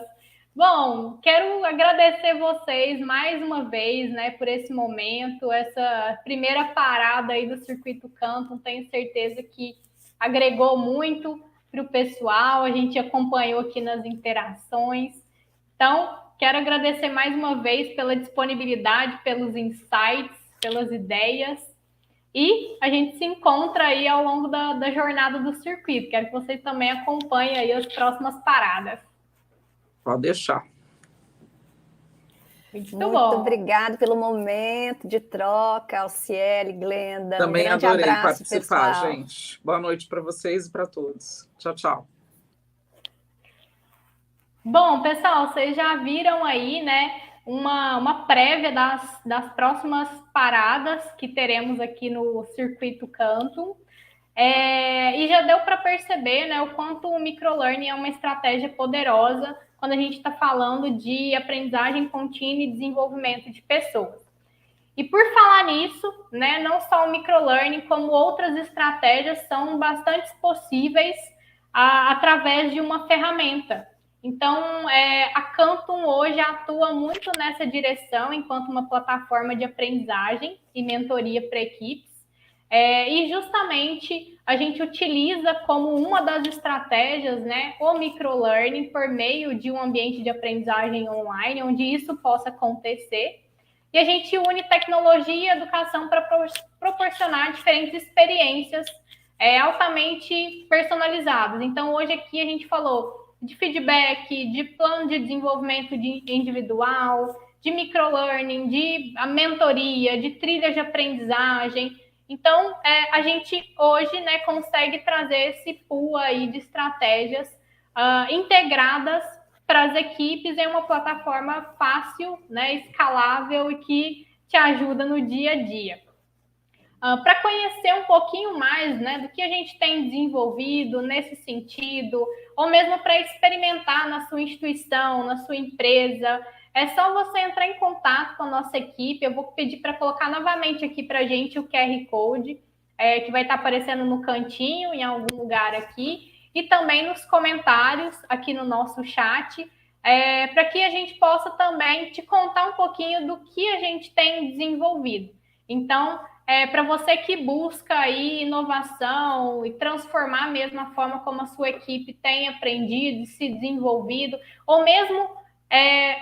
Bom, quero agradecer vocês mais uma vez, né, por esse momento, essa primeira parada aí do Circuito Canton. Tenho certeza que agregou muito para o pessoal, a gente acompanhou aqui nas interações. Então, quero agradecer mais uma vez pela disponibilidade, pelos insights, pelas ideias. E a gente se encontra aí ao longo da jornada do circuito. Quero que vocês também acompanhem aí as próximas paradas. Pode deixar. Muito bom. Obrigada pelo momento de troca, Alciele, Glenda. Também grande adorei abraço, participar, pessoal. gente. Boa noite para vocês e para todos. Tchau, tchau. Bom, pessoal, vocês já viram aí, né, uma prévia das próximas paradas que teremos aqui no Circuito Canton. E já deu para perceber, né, o quanto o microlearning é uma estratégia poderosa quando a gente está falando de aprendizagem contínua e desenvolvimento de pessoas. E por falar nisso, né, não só o microlearning, como outras estratégias são bastante possíveis através de uma ferramenta. Então, a Canton hoje atua muito nessa direção enquanto uma plataforma de aprendizagem e mentoria para equipes. E justamente a gente utiliza como uma das estratégias, né, o microlearning por meio de um ambiente de aprendizagem online, onde isso possa acontecer. E a gente une tecnologia e educação para proporcionar diferentes experiências altamente personalizadas. Então, hoje aqui a gente falou de feedback, de plano de desenvolvimento individual, de microlearning, de mentoria, de trilhas de aprendizagem. Então, a gente hoje, né, consegue trazer esse pool aí de estratégias integradas para as equipes em uma plataforma fácil, né, escalável e que te ajuda no dia a dia. Para conhecer um pouquinho mais, né, do que a gente tem desenvolvido nesse sentido, ou mesmo para experimentar na sua instituição, na sua empresa, é só você entrar em contato com a nossa equipe. Eu vou pedir para colocar novamente aqui para a gente o QR Code, que vai estar aparecendo no cantinho, em algum lugar aqui, e também nos comentários aqui no nosso chat, para que a gente possa também te contar um pouquinho do que a gente tem desenvolvido. Então, para você que busca aí inovação e transformar mesmo a forma como a sua equipe tem aprendido e se desenvolvido, ou mesmo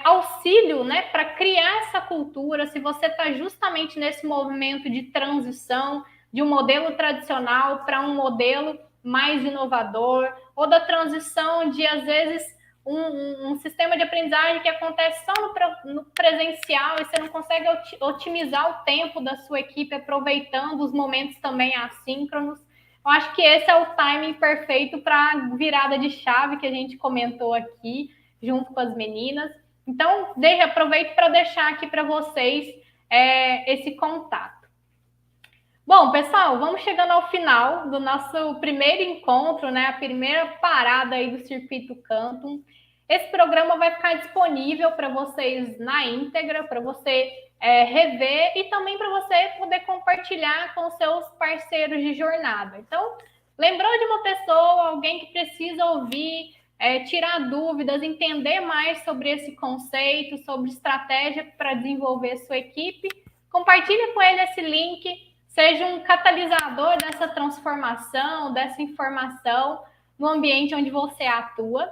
auxílio, né, para criar essa cultura, se você está justamente nesse movimento de transição de um modelo tradicional para um modelo mais inovador, ou da transição de, às vezes, um sistema de aprendizagem que acontece só no presencial e você não consegue otimizar o tempo da sua equipe, aproveitando os momentos também assíncronos. Eu acho que esse é o timing perfeito para a virada de chave que a gente comentou aqui, junto com as meninas. Então, aproveito para deixar aqui para vocês esse contato. Bom, pessoal, vamos chegando ao final do nosso primeiro encontro, né? A primeira parada aí do Circuito Canton. Esse programa vai ficar disponível para vocês na íntegra, para você rever e também para você poder compartilhar com seus parceiros de jornada. Então, lembrou de uma pessoa, alguém que precisa ouvir tirar dúvidas, entender mais sobre esse conceito, sobre estratégia para desenvolver sua equipe, compartilhe com ele esse link, seja um catalisador dessa transformação, dessa informação no ambiente onde você atua.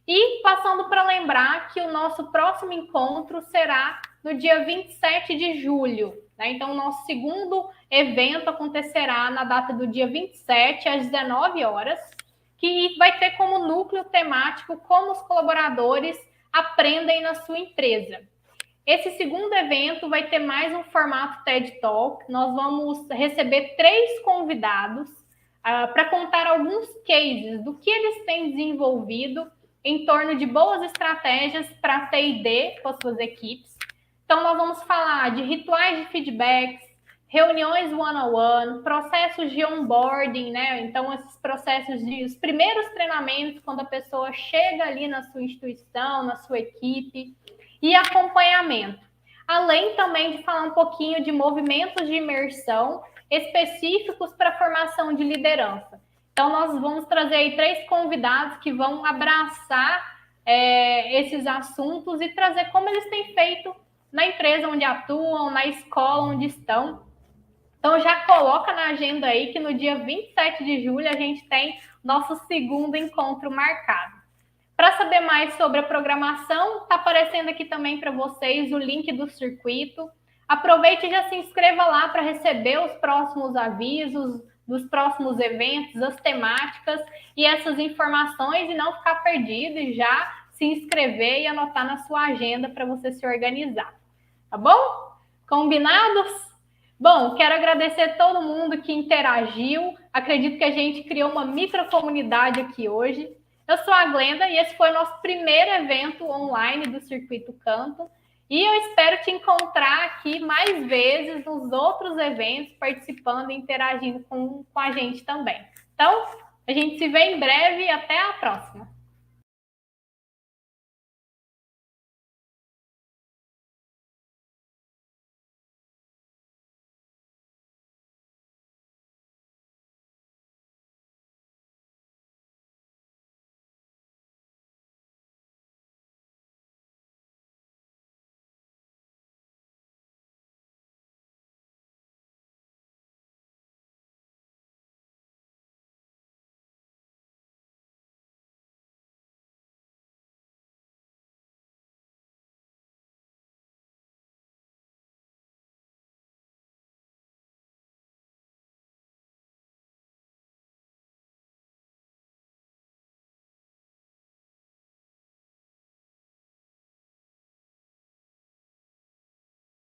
E passando para lembrar que o nosso próximo encontro será no dia 27 de julho. Né? Então, o nosso segundo evento acontecerá na data do dia 27, às 19 horas, que vai ter como núcleo temático como os colaboradores aprendem na sua empresa. Esse segundo evento vai ter mais um formato TED Talk. Nós vamos receber 3 convidados para contar alguns cases do que eles têm desenvolvido em torno de boas estratégias para T&D com as suas equipes. Então, nós vamos falar de rituais de feedbacks, reuniões one-on-one, processos de onboarding, né? Então, esses processos os primeiros treinamentos, quando a pessoa chega ali na sua instituição, na sua equipe, e acompanhamento. Além também de falar um pouquinho de movimentos de imersão específicos para a formação de liderança. Então, nós vamos trazer aí 3 convidados que vão abraçar esses assuntos e trazer como eles têm feito na empresa onde atuam, na escola onde estão. Então, já coloca na agenda aí que no dia 27 de julho a gente tem nosso segundo encontro marcado. Para saber mais sobre a programação, está aparecendo aqui também para vocês o link do circuito. Aproveite e já se inscreva lá para receber os próximos avisos dos próximos eventos, as temáticas e essas informações e não ficar perdido e já se inscrever e anotar na sua agenda para você se organizar. Tá bom? Combinados? Bom, quero agradecer a todo mundo que interagiu. Acredito que a gente criou uma microcomunidade aqui hoje. Eu sou a Glenda e esse foi o nosso primeiro evento online do Circuito Canto. E eu espero te encontrar aqui mais vezes nos outros eventos, participando e interagindo com a gente também. Então, a gente se vê em breve e até a próxima.